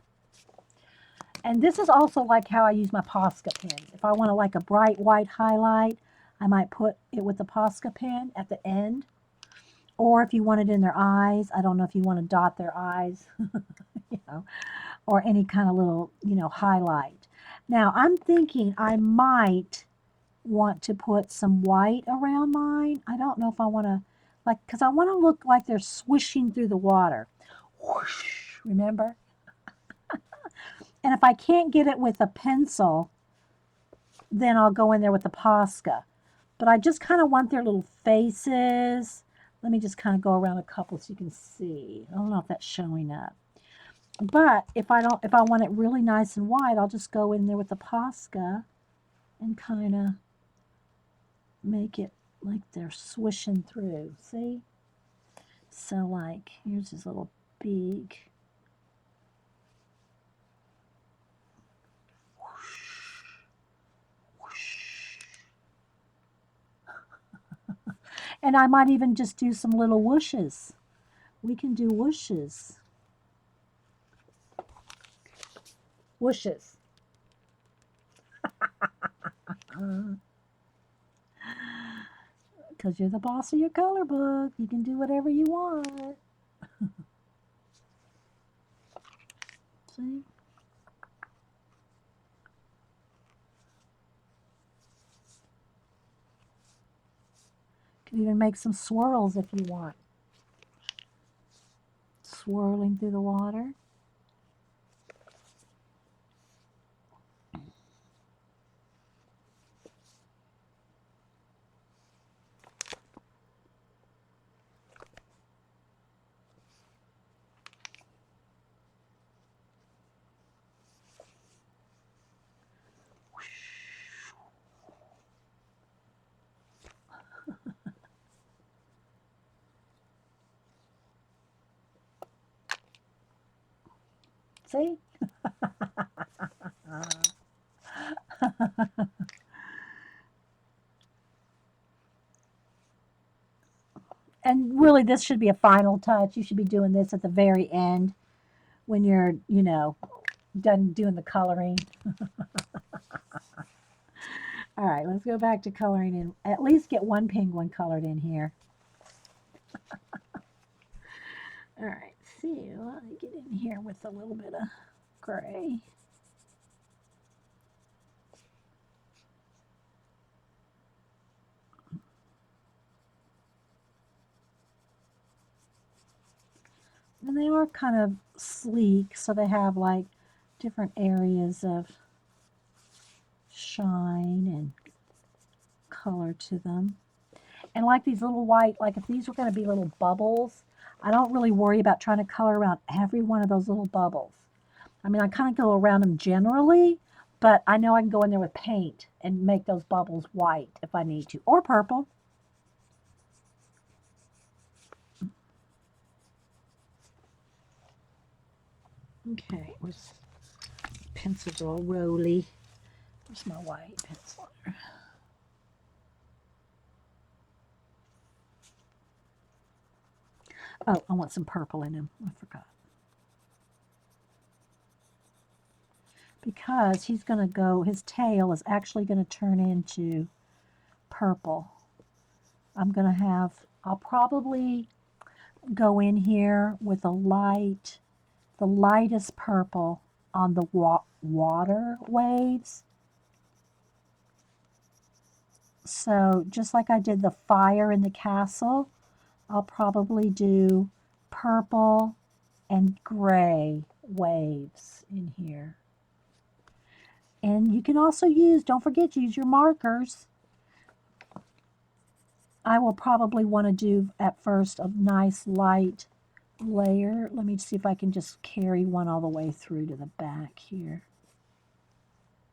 And this is also like how I use my Posca pen. If I want to like a bright white highlight, I might put it with the Posca pen at the end. Or if you want it in their eyes, I don't know if you want to dot their eyes, you know, or any kind of little, highlight. Now I'm thinking I might want to put some white around mine. I don't know if I want to, because I want to look like they're swishing through the water. Whoosh, remember? And if I can't get it with a pencil, then I'll go in there with the Posca. But I just kind of want their little faces. Let me just kind of go around a couple so you can see. I don't know if that's showing up. But if I want it really nice and white, I'll just go in there with the Posca and kind of make it like they're swishing through. See? So like, here's his little beak. And I might even just do some little whooshes. We can do whooshes. Whooshes. Because you're the boss of your color book. You can do whatever you want. See? You can even make some swirls if you want. Swirling through the water. See? And really, this should be a final touch. You should be doing this at the very end when you're, done doing the coloring. All right, let's go back to coloring and at least get one penguin colored in here. All right, see, let me get in here with a little bit of gray. And they are kind of sleek, so they have like different areas of shine and color to them. And like these little white, like if these were going to be little bubbles, I don't really worry about trying to color around every one of those little bubbles. I mean, I kind of go around them generally, but I know I can go in there with paint and make those bubbles white if I need to, or purple. Okay, where's pencils all rolly? Where's my white pencil? Oh, I want some purple in him. I forgot. Because he's going to go, his tail is actually going to turn into purple. I'll probably go in here with the lightest purple on the water waves. So just like I did the fire in the castle, I'll probably do purple and gray waves in here. And you can also don't forget to use your markers. I will probably want to do at first a nice light layer. Let me see if I can just carry one all the way through to the back here.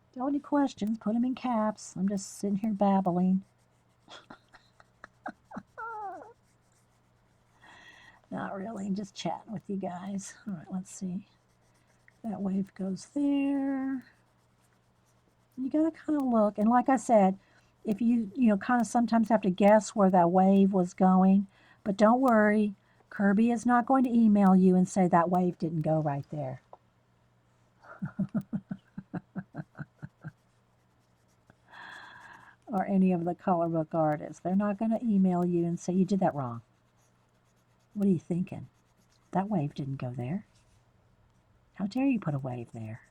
If you have any questions, put them in caps. I'm just sitting here babbling. Not really, I'm just chatting with you guys. All right, let's see. That wave goes there. You gotta kind of look, and like I said, if you kind of sometimes have to guess where that wave was going, but don't worry, Kerby is not going to email you and say that wave didn't go right there. or any of the color book artists. They're not going to email you and say, you did that wrong. What are you thinking? That wave didn't go there. How dare you put a wave there?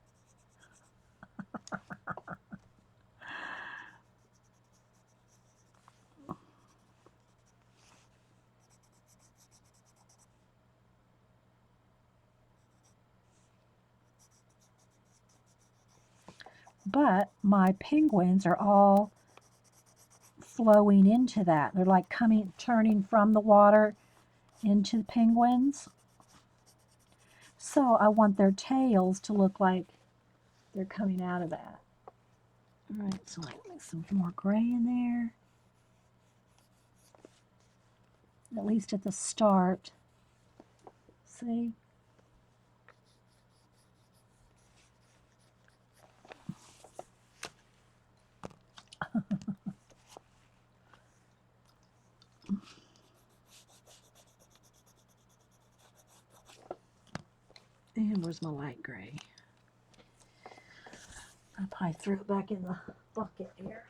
But my penguins are all flowing into that. They're like turning from the water into the penguins. So I want their tails to look like they're coming out of that. All right, so I make some more gray in there. At least at the start. See? And where's my light gray? I probably threw it back in the bucket here.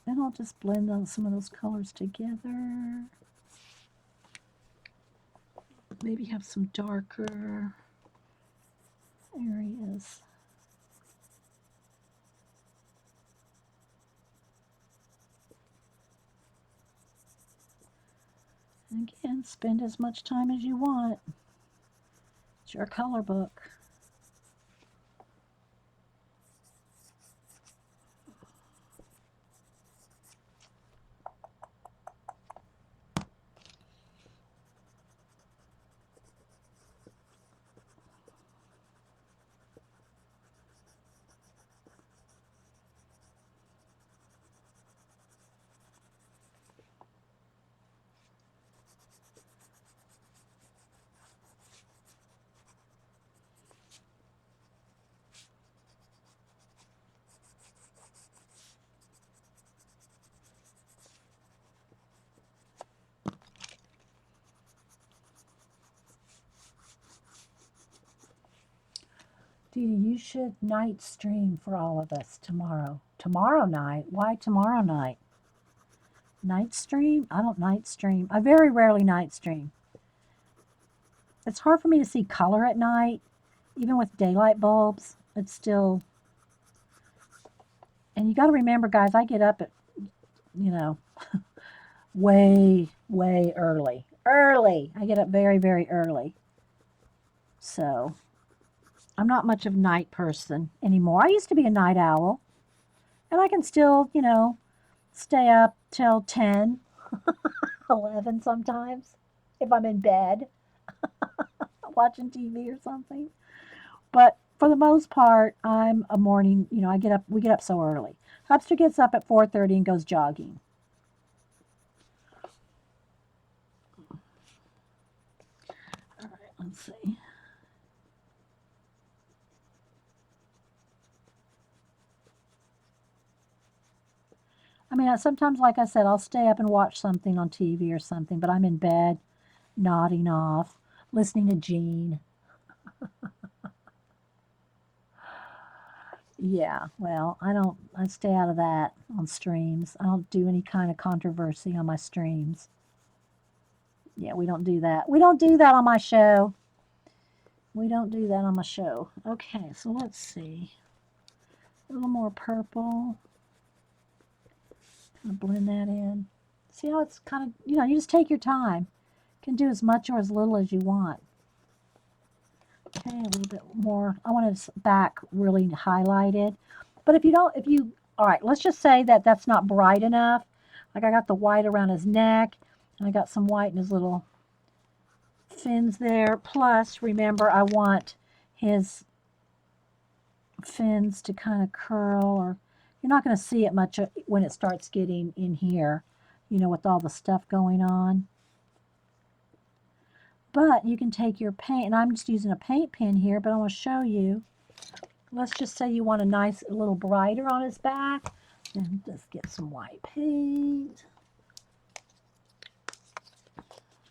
Then I'll just blend some of those colors together. Maybe have some darker areas. And again, spend as much time as you want. It's your color book. Dede, you should night stream for all of us tomorrow. Tomorrow night? Why tomorrow night? Night stream? I don't night stream. I very rarely night stream. It's hard for me to see color at night. Even with daylight bulbs, it's still... And you got to remember, guys, I get up at, you know, way, way early. Early! I get up very, very early. So, I'm not much of a night person anymore. I used to be a night owl. And I can still, you know, stay up till 10, 11 sometimes if I'm in bed watching TV or something. But for the most part, I'm a morning, you know, we get up so early. Hubster gets up at 4:30 and goes jogging. All right, let's see. I mean, sometimes, like I said, I'll stay up and watch something on TV or something, but I'm in bed, nodding off, listening to Gene. Yeah, well, I stay out of that on streams. I don't do any kind of controversy on my streams. Yeah, we don't do that. We don't do that on my show. We don't do that on my show. Okay, so let's see. A little more purple. Kind of blend that in. See how it's kind of, you know, you just take your time. You can do as much or as little as you want. Okay, a little bit more. I want his back really highlighted. But all right, let's just say that that's not bright enough. Like I got the white around his neck, and I got some white in his little fins there. Plus, remember, I want his fins to kind of curl, or you're not going to see it much when it starts getting in here, you know, with all the stuff going on. But you can take your paint, and I'm just using a paint pen here, but I want to show you. Let's just say you want a little brighter on his back. And just get some white paint.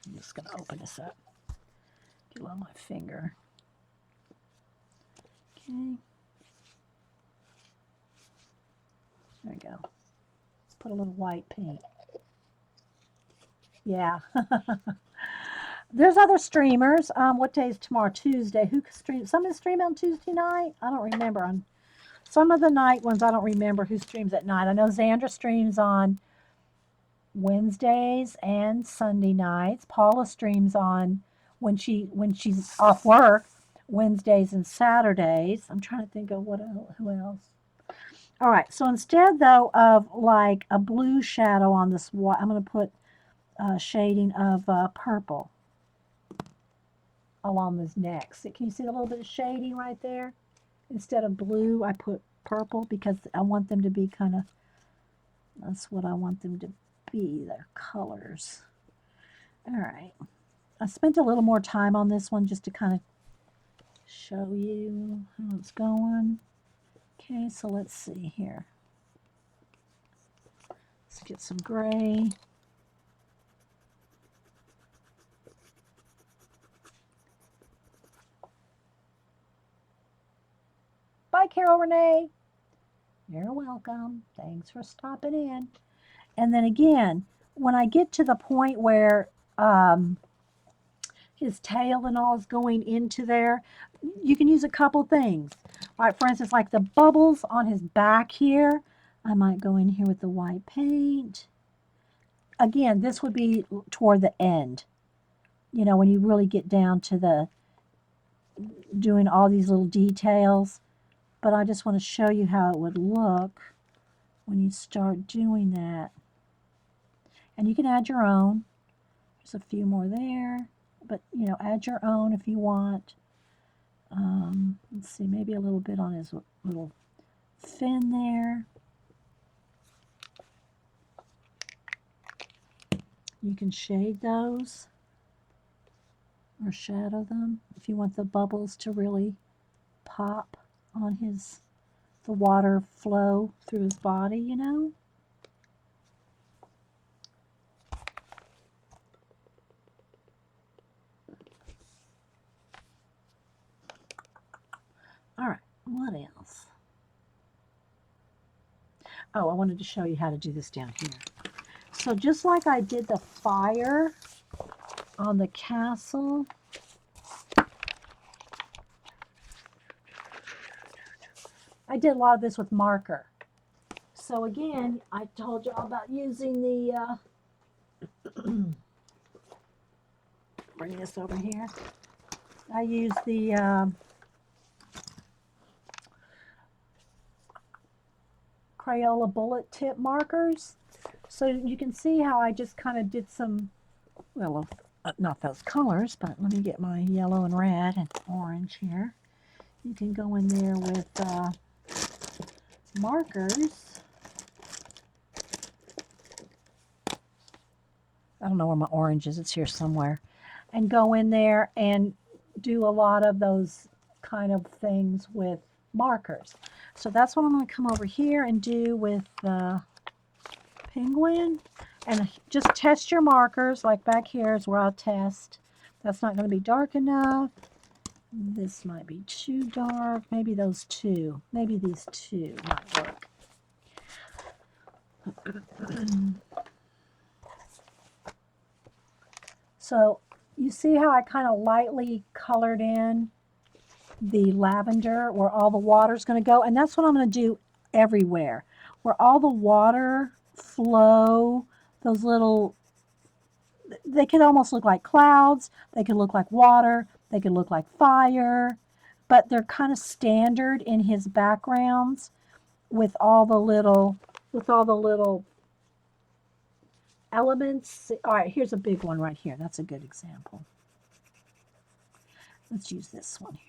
I'm just going to open this up. Get it on my finger. Okay. There we go. Let's put a little white paint. Yeah. There's other streamers. What day is tomorrow? Tuesday. Who streams? Some stream on Tuesday night? I don't remember. On some of the night ones, I don't remember who streams at night. I know Xandra streams on Wednesdays and Sunday nights. Paula streams on when she's off work, Wednesdays and Saturdays. I'm trying to think of who else. All right, so instead though of like a blue shadow on this white, I'm going to put shading of purple along his neck. So can you see a little bit of shading right there? Instead of blue, I put purple because I want them to be kind of, that's what I want them to be, their colors. All right. I spent a little more time on this one just to kind of show you how it's going. Okay, so let's see here. Let's get some gray. Bye, Carol Renee. You're welcome. Thanks for stopping in. And then again, when I get to the point where his tail and all is going into there, you can use a couple things. All right, for instance, like the bubbles on his back here, I might go in here with the white paint. Again, this would be toward the end. You know, when you really get down to the doing all these little details. But I just want to show you how it would look when you start doing that. And you can add your own. There's a few more there. But, you know, add your own if you want. Let's see, maybe a little bit on his little fin there. You can shade those or shadow them if you want the bubbles to really pop on the water flow through his body, you know. All right, what else? Oh, I wanted to show you how to do this down here. So just like I did the fire on the castle, I did a lot of this with marker. So again, I told you all about using the, bring this over here. I use the Crayola bullet tip markers. So you can see how I just kind of did some, well, not those colors, but let me get my yellow and red and orange here. You can go in there with markers. I don't know where my orange is. It's here somewhere. And go in there and do a lot of those kind of things with markers. So that's what I'm going to come over here and do with the penguin. And just test your markers. Like back here is where I'll test. That's not going to be dark enough. This might be too dark. Maybe those two. Maybe these two might work. So you see how I kind of lightly colored in the lavender where all the water is going to go. And that's what I'm going to do everywhere. Where all the water flow, those little, they can almost look like clouds. They can look like water. They can look like fire. But they're kind of standard in his backgrounds with all the little elements. All right, here's a big one right here. That's a good example. Let's use this one here.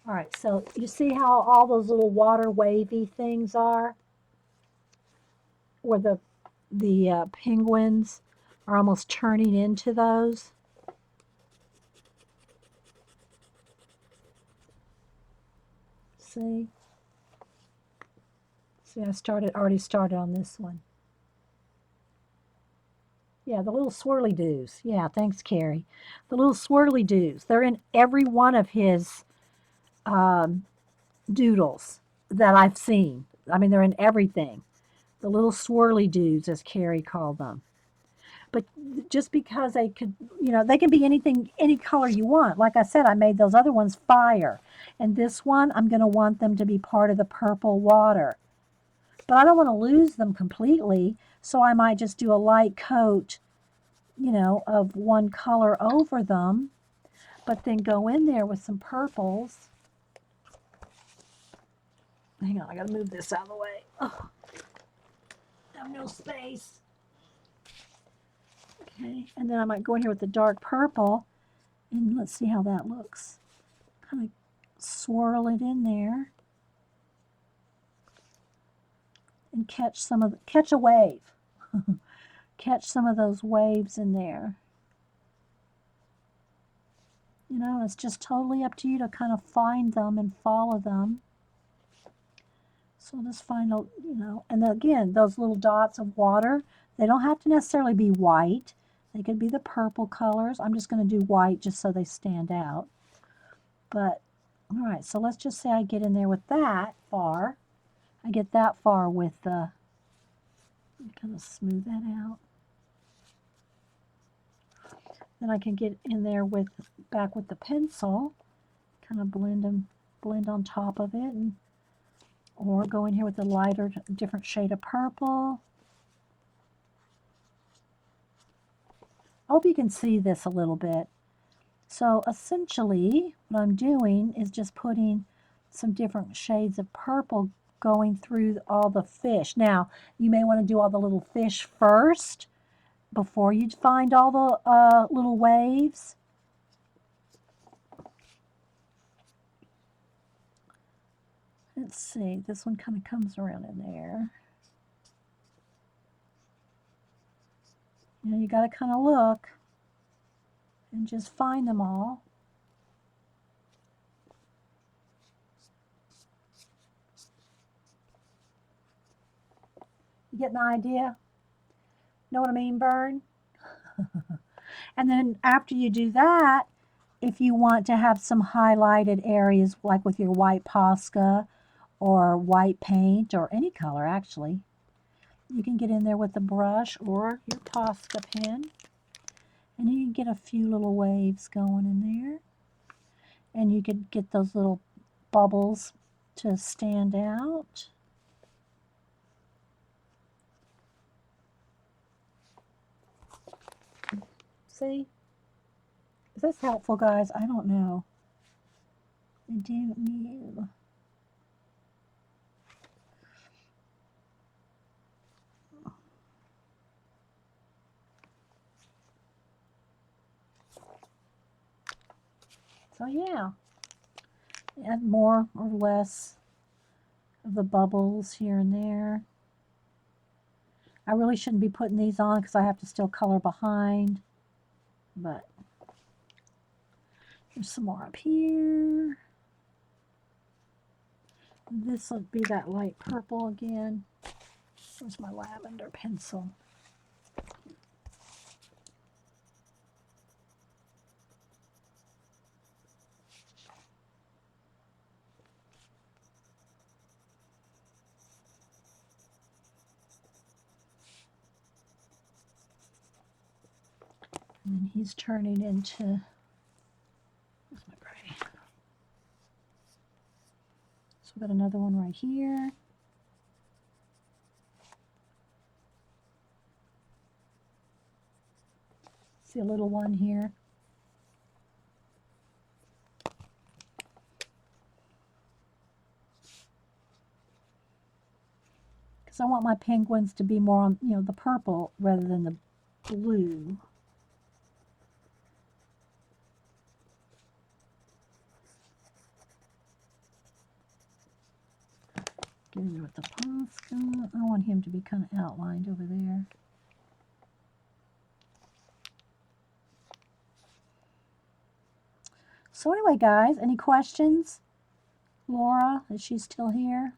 All right, so you see how all those little water wavy things are? Where the penguins are almost turning into those. See? See, I already started on this one. Yeah, the little swirly doos. Yeah, thanks, Carrie. The little swirly doos. They're in every one of his um, doodles that I've seen. I mean, they're in everything. The little swirly doos, as Carrie called them. But just because they could, they can be anything, any color you want. Like I said, I made those other ones fire. And this one, I'm going to want them to be part of the purple water. But I don't want to lose them completely, so I might just do a light coat, of one color over them, but then go in there with some purples. Hang on, I got to move this out of the way. Oh, I have no space. Okay, and then I might go in here with the dark purple, and let's see how that looks. Kind of swirl it in there, and catch a wave. Catch some of those waves in there. It's just totally up to you to kind of find them and follow them. So just find, and again, those little dots of water, they don't have to necessarily be white. They could be the purple colors. I'm just going to do white just so they stand out. But, all right, so let's just say I get in there with that far. I get that far with the, kind of smooth that out. Then I can get in there back with the pencil, kind of blend on top of it, or go in here with a lighter, different shade of purple. I hope you can see this a little bit. So essentially, what I'm doing is just putting some different shades of purple going through all the fish. Now, you may want to do all the little fish first before you find all the little waves. Let's see, this one kind of comes around in there. You got to kind of look and just find them all. You get an idea? Know what I mean, Burn? And then after you do that, if you want to have some highlighted areas, like with your white Posca or white paint or any color actually, you can get in there with the brush or your Posca pen, and you can get a few little waves going in there, and you could get those little bubbles to stand out. See? Is this helpful, guys? I don't know. I don't know. So yeah, add more or less of the bubbles here and there. I really shouldn't be putting these on because I have to still color behind, but there's some more up here. This would be that light purple again. Where's my lavender pencil? And then he's turning into, where's my gray? So we've got another one right here. See a little one here. Because I want my penguins to be more on, the purple rather than the blue. Get in there with the Posca. I want him to be kind of outlined over there. So anyway, guys, any questions? Laura, is she still here?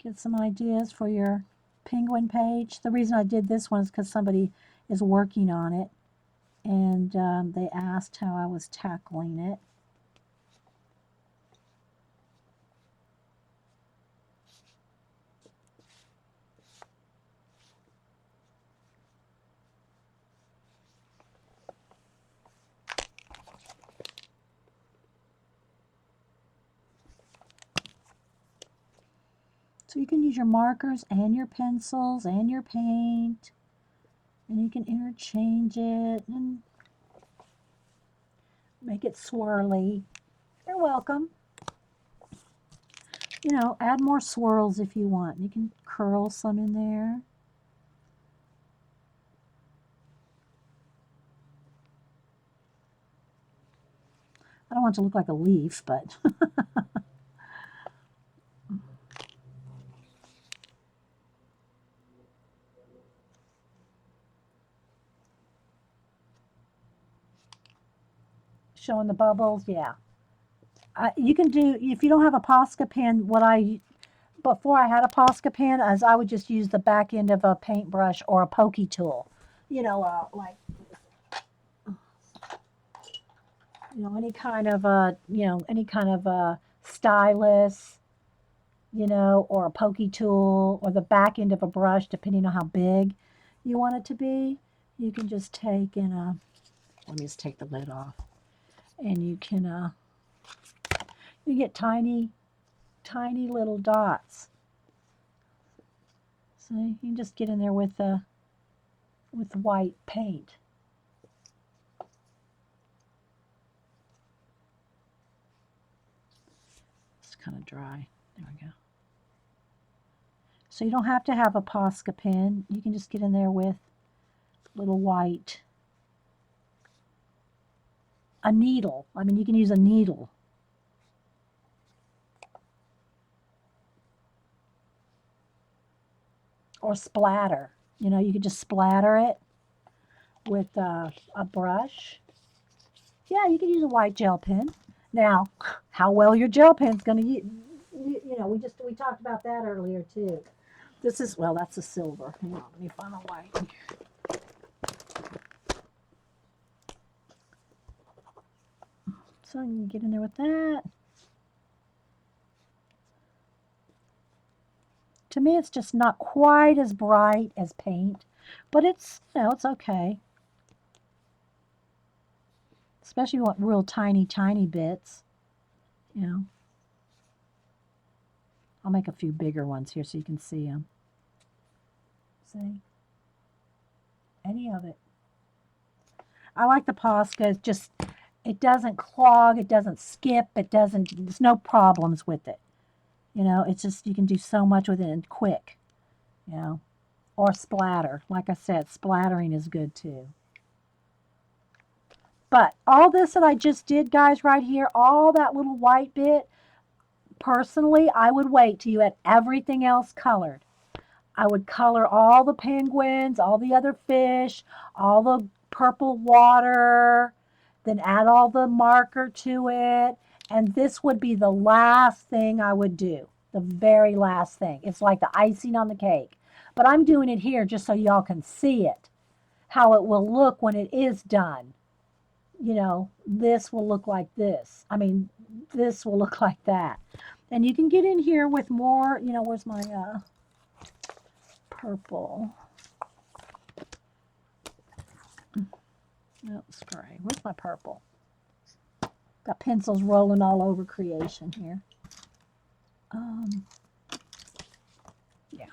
Get some ideas for your penguin page. The reason I did this one is because somebody is working on it, and they asked how I was tackling it. So you can use your markers and your pencils and your paint, and you can interchange it and make it swirly. You're welcome. You know, add more swirls if you want. You can curl some in there. I don't want it to look like a leaf, but showing the bubbles, yeah. You can do, if you don't have a Posca pen, before I had a Posca pen, as I would just use the back end of a paintbrush or a pokey tool. You know, like, you know, any kind of a stylus, you know, or a pokey tool, or the back end of a brush, depending on how big you want it to be. You can just take and, let me just take the lid off. And you can, you get tiny, tiny little dots. So you can just get in there with white paint. It's kind of dry. There we go. So you don't have to have a Posca pen. You can just get in there with little white. A needle. I mean, you can use a needle. Or splatter. You know, you could just splatter it with a brush. Yeah, you can use a white gel pen. Now, how well your gel pen's going to, you know, we talked about that earlier too. This is, well, that's a silver. Hang on, let me find a white. So you can get in there with that. To me, it's just not quite as bright as paint, but it's, you know, it's okay. Especially if you want real tiny, tiny bits, you know. I'll make a few bigger ones here so you can see them. See? Any of it. I like the Posca. It's just, it doesn't clog, it doesn't skip, there's no problems with it. You know, it's just, you can do so much with it and quick, you know. Or splatter. Like I said, splattering is good too. But all this that I just did, guys, right here, all that little white bit, personally, I would wait till you had everything else colored. I would color all the penguins, all the other fish, all the purple water, then add all the marker to it. And this would be the last thing I would do. The very last thing. It's like the icing on the cake. But I'm doing it here just so y'all can see it. How it will look when it is done. You know, this will look like this. I mean, this will look like that. And you can get in here with more, you know, where's my purple? No, spray. Where's my purple? Got pencils rolling all over creation here. Yeah.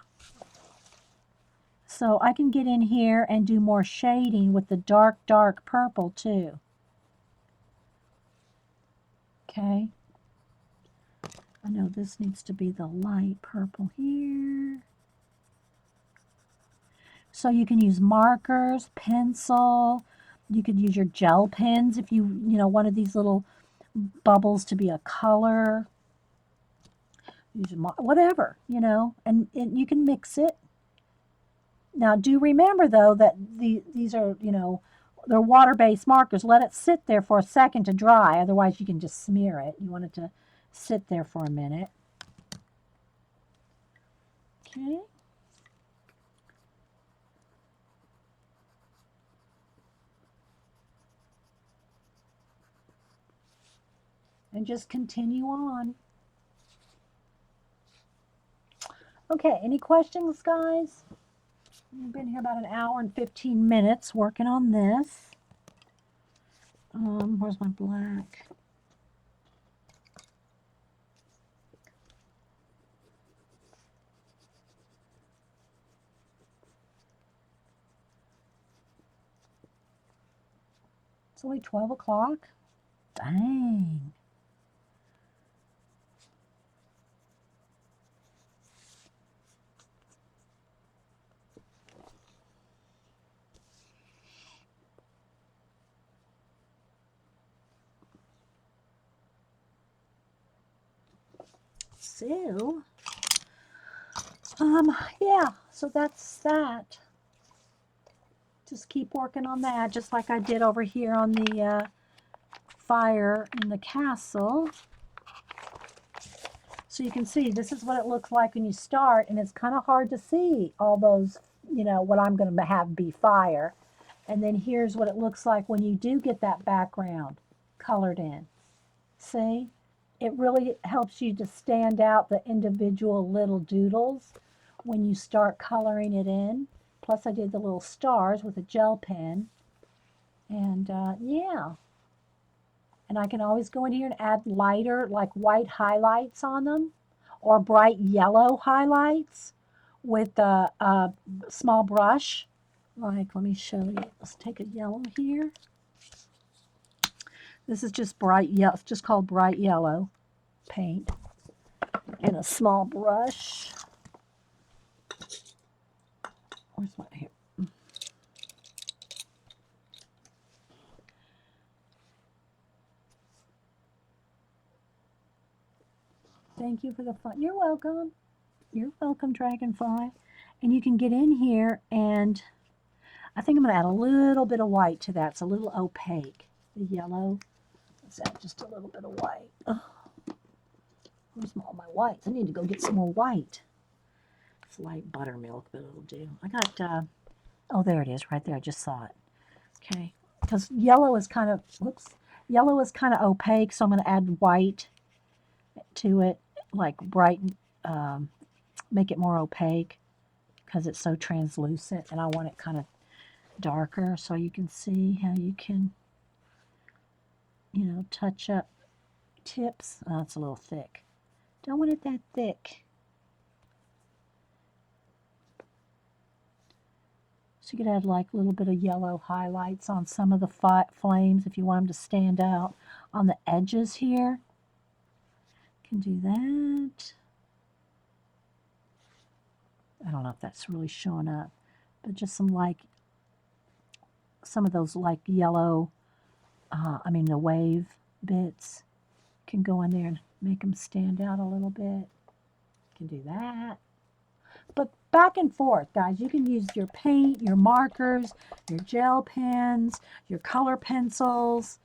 So I can get in here and do more shading with the dark, dark purple too. Okay. I know this needs to be the light purple here. So you can use markers, pencil. You could use your gel pens if you know, one of these little bubbles to be a color. Use whatever, you know, and you can mix it. Now, do remember, though, that these are, you know, they're water-based markers. Let it sit there for a second to dry. Otherwise, you can just smear it. You want it to sit there for a minute. Okay. And just continue on. Okay, any questions, guys? We've been here about an hour and 15 minutes working on this. Where's my black? It's only 12 o'clock. Dang. So, yeah, so that's that. Just keep working on that, just like I did over here on the fire in the castle. So you can see this is what it looks like when you start, and it's kind of hard to see all those, you know, what I'm going to have be fire. And then here's what it looks like when you do get that background colored in. See? It really helps you to stand out the individual little doodles when you start coloring it in. Plus I did the little stars with a gel pen. And yeah. And I can always go in here and add lighter, like white highlights on them, or bright yellow highlights with a small brush. Like, let me show you. Let's take a yellow here. This is just bright yellow. It's just called bright yellow paint. And a small brush. Where's my here? Thank you for the fun. You're welcome. You're welcome, Dragonfly. And you can get in here, and I think I'm going to add a little bit of white to that. It's a little opaque. The yellow. Let's add just a little bit of white. Oh, where's all my whites? I need to go get some more white. It's light buttermilk, but it'll do. I got, oh, there it is, right there. I just saw it. Okay. Because yellow is kind of, whoops, yellow is kind of opaque, so I'm going to add white to it, like brighten, make it more opaque because it's so translucent, and I want it kind of darker so you can see how you can, you know, touch up tips. Oh, it's a little thick. Don't want it that thick. So you could add like a little bit of yellow highlights on some of the flames if you want them to stand out on the edges here. You can do that. I don't know if that's really showing up, but just some like, some of those like yellow, the wave bits can go in there and make them stand out a little bit. You can do that. But back and forth, guys. You can use your paint, your markers, your gel pens, your color pencils.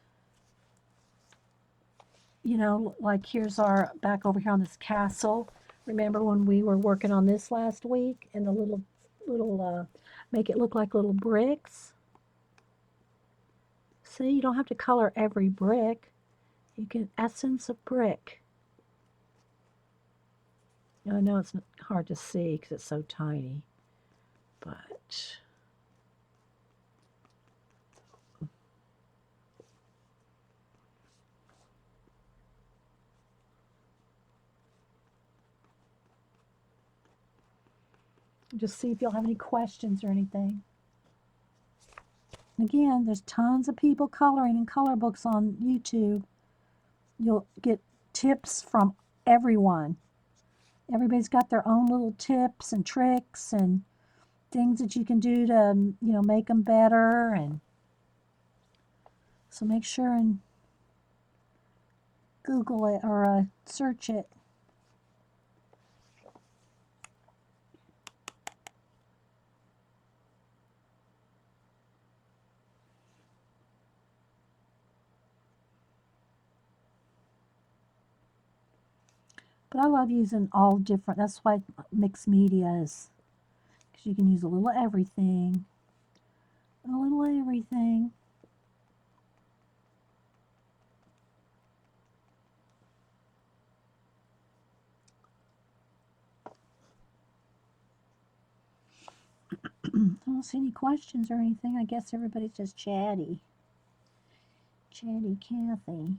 You know, like here's our, back over here on this castle. Remember when we were working on this last week, and the little, make it look like little bricks? See, you don't have to color every brick. You can essence a brick. I know it's hard to see because it's so tiny, but just see if you'll have any questions or anything. Again, there's tons of people coloring in color books on YouTube. You'll get tips from everyone. Everybody's got their own little tips and tricks and things that you can do to, you know, make them better. And so make sure and Google it or search it. But I love using all different, that's why mixed media is, because you can use a little everything. A little everything. I don't see any questions or anything. I guess everybody's just chatty. Chatty Cathy.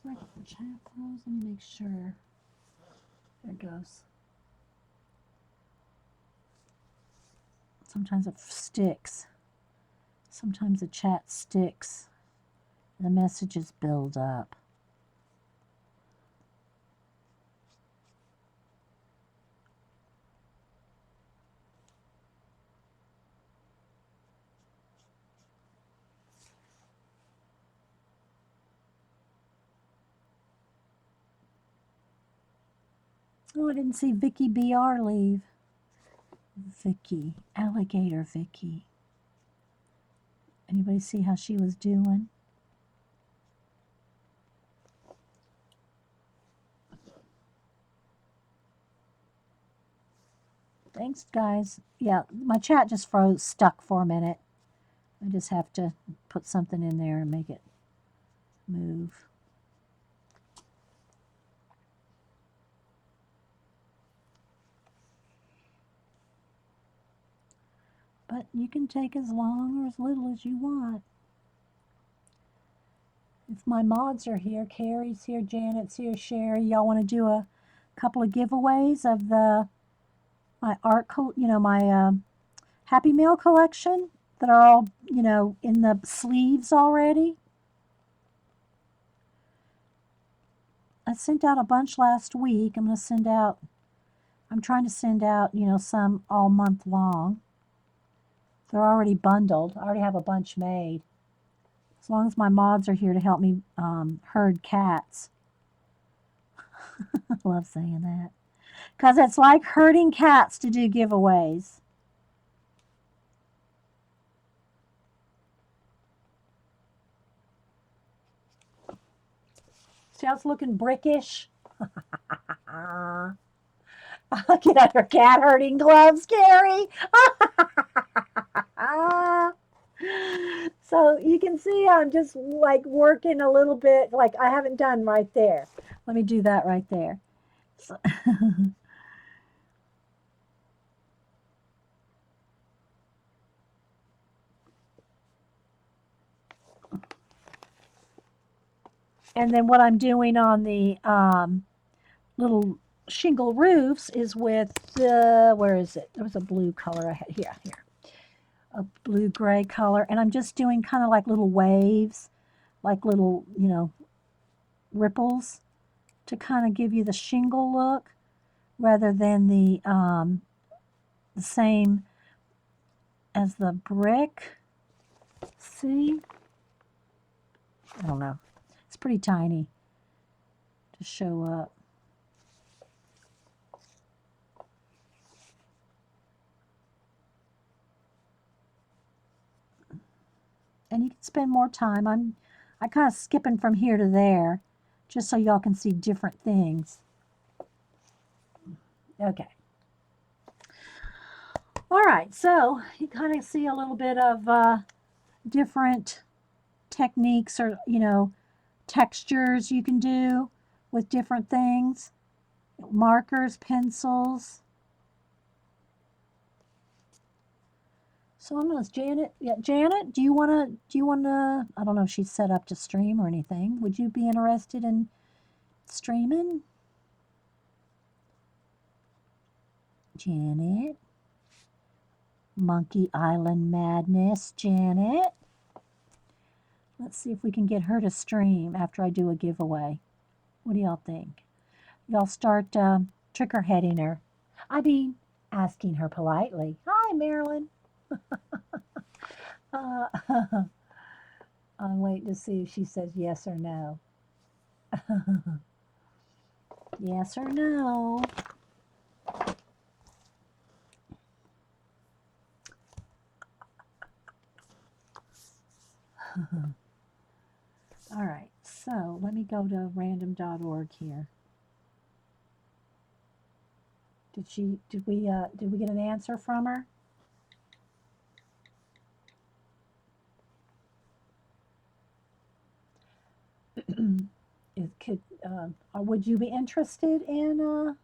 Let's make the chat close. Let me make sure. There it goes. Sometimes it sticks. Sometimes the chat sticks. The messages build up. Oh, I didn't see Vicky BR leave. Vicky, Alligator Vicky. Anybody see how she was doing? Thanks, guys. Yeah, my chat just froze, stuck for a minute. I just have to put something in there and make it move. But you can take as long or as little as you want. If my mods are here, Carrie's here, Janet's here, Sherry, y'all want to do a couple of giveaways of my art, my Happy Meal collection that are all, in the sleeves already? I sent out a bunch last week. I'm trying to send out, some all month long. They're already bundled. I already have a bunch made. As long as my mods are here to help me herd cats. I love saying that. Because it's like herding cats to do giveaways. See how it's looking brickish? I'll get out her cat herding gloves, Carrie. So you can see I'm just like working a little bit, like I haven't done right there. Let me do that right there. So and then what I'm doing on the little shingle roofs is with where is it? There was a blue color I had here. A blue gray color. And I'm just doing kind of like little waves, like little, ripples to kind of give you the shingle look rather than the same as the brick. See? I don't know. It's pretty tiny to show up. And you can spend more time. I kind of skipping from here to there just so y'all can see different things. Okay. All right, so you kind of see a little bit of different techniques or, textures you can do with different things. Markers, pencils. So I'm going to Janet. Yeah, Janet, do you want to, I don't know if she's set up to stream or anything. Would you be interested in streaming? Janet. Monkey Island Madness, Janet. Let's see if we can get her to stream after I do a giveaway. What do y'all think? Y'all start trick-or-heading her. I mean, asking her politely. Hi, Marilyn. Uh, I'm waiting to see if she says yes or no. Yes or no. All right, so let me go to random.org here. Did we get an answer from her? Would you be interested in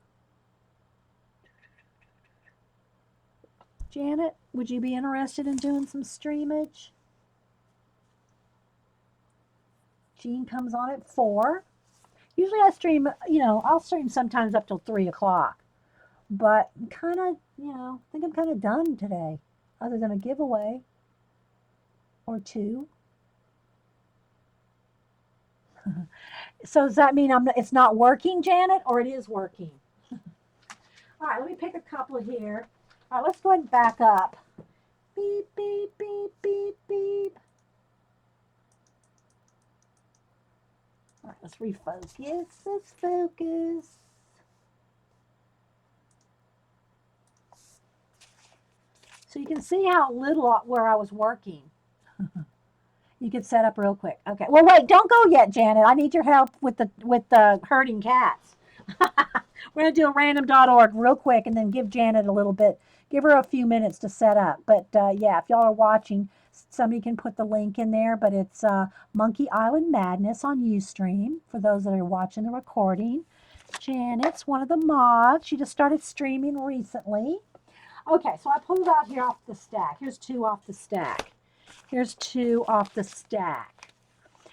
Janet? Would you be interested in doing some streamage? Jean comes on at 4. Usually I stream, I'll stream sometimes up till 3 o'clock. But kind of, I think I'm kind of done today, other than a giveaway or two. So does that mean it's not working, Janet, or it is working? All right, let me pick a couple here. All right, let's go ahead and back up. Beep, beep, beep, beep, beep. All right, let's refocus. Let's focus. So you can see how little where I was working. You could set up real quick. Okay. Well, wait, don't go yet, Janet. I need your help with the herding cats. We're going to do a random.org real quick and then give Janet a little bit, give her a few minutes to set up. But yeah, if y'all are watching, somebody can put the link in there. But it's Monkey Island Madness on Ustream for those that are watching the recording. Janet's one of the mods. She just started streaming recently. Okay, so I pulled out here off the stack. Here's 2 off the stack. Here's 2 off the stack.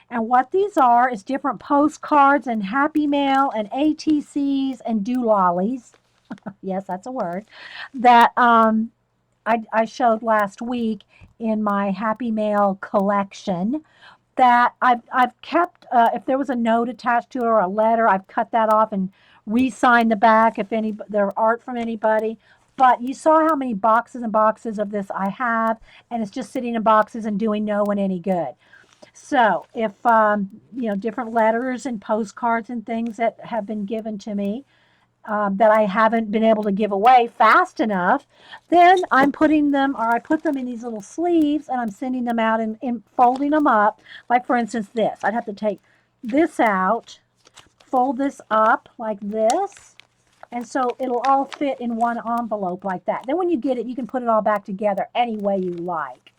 And what these are is different postcards and Happy Mail and ATCs and doolollies. Yes, that's a word. That I showed last week in my Happy Mail collection. That I've kept, if there was a note attached to it or a letter, I've cut that off and re-signed the back if there art from anybody. But you saw how many boxes and boxes of this I have, and it's just sitting in boxes and doing no one any good. So if different letters and postcards and things that have been given to me that I haven't been able to give away fast enough, then I'm putting them, or I put them in these little sleeves, and I'm sending them out and folding them up. Like for instance, this. I'd have to take this out, fold this up like this, and so it'll all fit in one envelope like that. Then when you get it, you can put it all back together any way you like.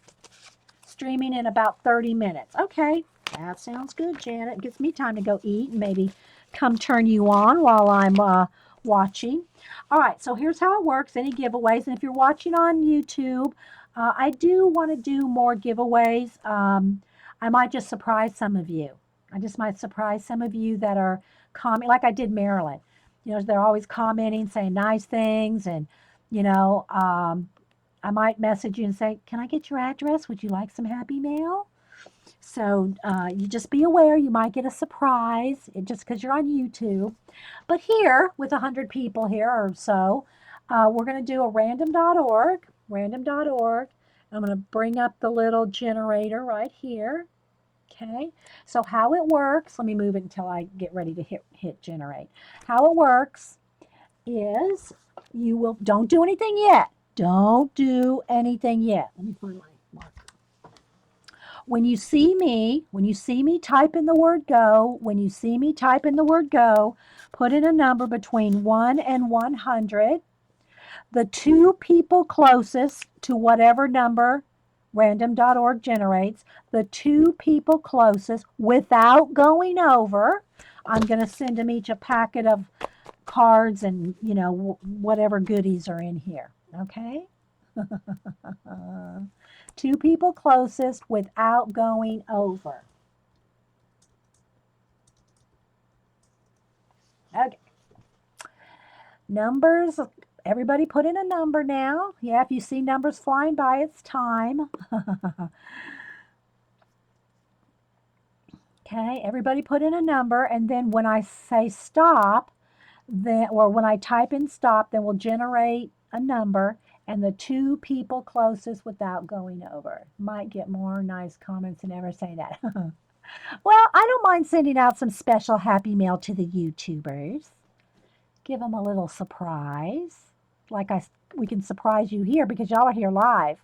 Streaming in about 30 minutes. Okay, that sounds good, Janet. Gives me time to go eat and maybe come turn you on while I'm watching. All right, so here's how it works. Any giveaways. And if you're watching on YouTube, I do want to do more giveaways. I might just surprise some of you. I just might surprise some of you that are commenting, like I did Marilyn. They're always commenting, saying nice things, and, I might message you and say, can I get your address? Would you like some Happy Mail? So you just be aware you might get a surprise just because you're on YouTube. But here, with 100 people here or so, we're going to do a random.org. Random.org. I'm going to bring up the little generator right here. Okay, so how it works, let me move it until I get ready to hit generate. How it works is don't do anything yet. Don't do anything yet. Let me find my marker. When you see me type in the word go, put in a number between 1 and 100. The 2 people closest to whatever number random.org generates, the 2 people closest without going over, I'm going to send them each a packet of cards and, whatever goodies are in here. Okay? 2 people closest without going over. Okay. Numbers. Everybody put in a number now. Yeah, if you see numbers flying by, it's time. Okay, everybody put in a number, and then when I say stop, then, or when I type in stop, then we'll generate a number and the two people closest without going over. Might get more nice comments than ever say that. Well, I don't mind sending out some special happy mail to the YouTubers. Give them a little surprise. Like we can surprise you here because y'all are here live.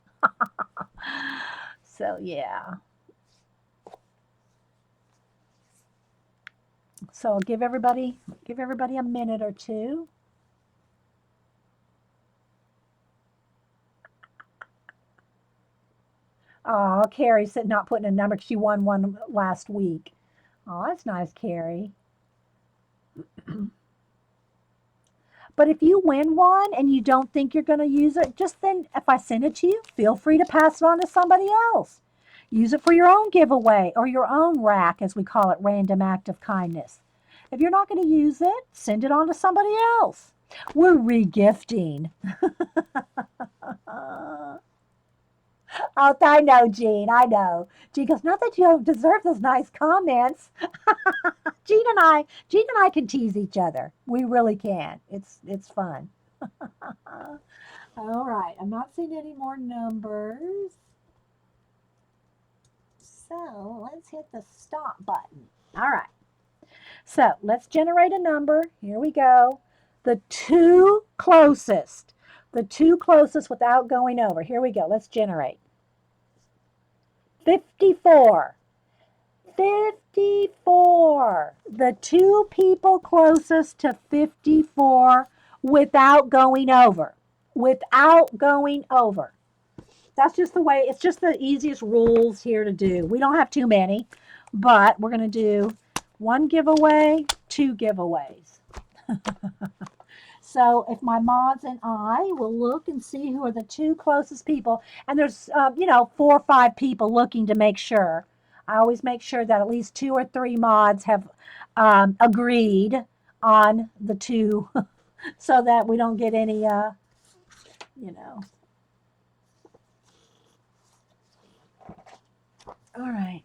So yeah. So give everybody a minute or two. Oh, Carrie said not putting a number. She won one last week. Oh, that's nice, Carrie. But if you win one and you don't think you're going to use it, just then, if I send it to you, feel free to pass it on to somebody else. Use it for your own giveaway or your own rack, as we call it, random act of kindness. If you're not going to use it, send it on to somebody else. We're regifting. Oh, I know, Jean. I know. Jean goes, not that you don't deserve those nice comments. Jean and I can tease each other. We really can. It's fun. All right. I'm not seeing any more numbers. So let's hit the stop button. All right. So let's generate a number. Here we go. The two closest. The two closest without going over. Here we go. Let's generate. 54. 54. The two people closest to 54 without going over. Without going over. That's just the way, it's just the easiest rules here to do. We don't have too many, but we're going to do one giveaway, two giveaways. So if my mods and I will look and see who are the two closest people, and there's, 4 or 5 people looking to make sure. I always make sure that at least 2 or 3 mods have agreed on the two so that we don't get any, you know. All right.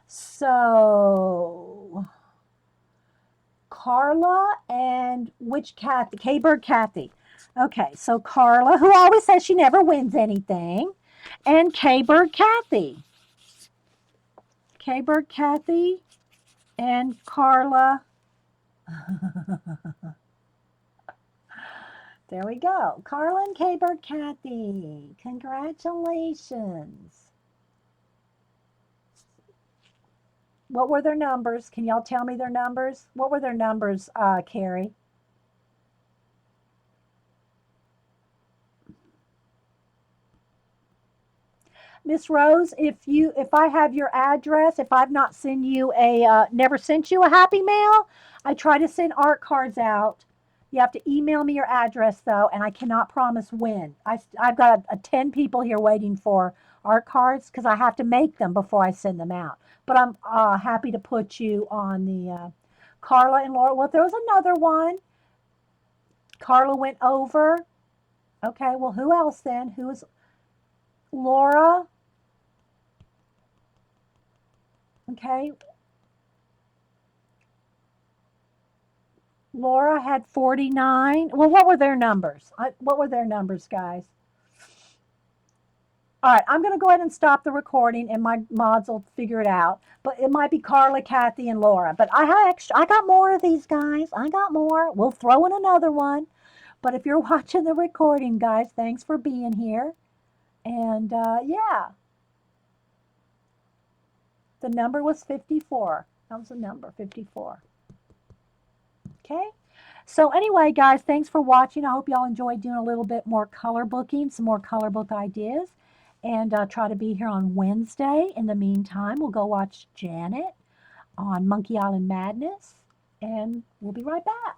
So, Carla and which Kathy? K-Bird Kathy. Okay, so Carla, who always says she never wins anything, and K-Bird Kathy. K-Bird Kathy and Carla. There we go. Carla and K-Bird Kathy. Congratulations. What were their numbers? Can y'all tell me their numbers? What were their numbers, Carrie? Miss Rose, if I have your address, if I've not sent you never sent you a happy mail, I try to send art cards out. You have to email me your address though, and I cannot promise when. I've got 10 people here waiting for art cards because I have to make them before I send them out. But I'm happy to put you on the Carla and Laura. Well, if there was another one, Carla went over. Okay, well, who else then? Who is Laura? Okay. Laura had 49. Well, what were their numbers? What were their numbers, guys? All right, I'm going to go ahead and stop the recording, and my mods will figure it out. But it might be Carla, Kathy, and Laura. But I got more of these guys. I got more. We'll throw in another one. But if you're watching the recording, guys, thanks for being here. And yeah, the number was 54. That was the number, 54. Okay. So anyway, guys, thanks for watching. I hope y'all enjoyed doing a little bit more color booking, some more color book ideas. And try to be here on Wednesday. In the meantime, we'll go watch Janet on Monkey Island Madness. And we'll be right back.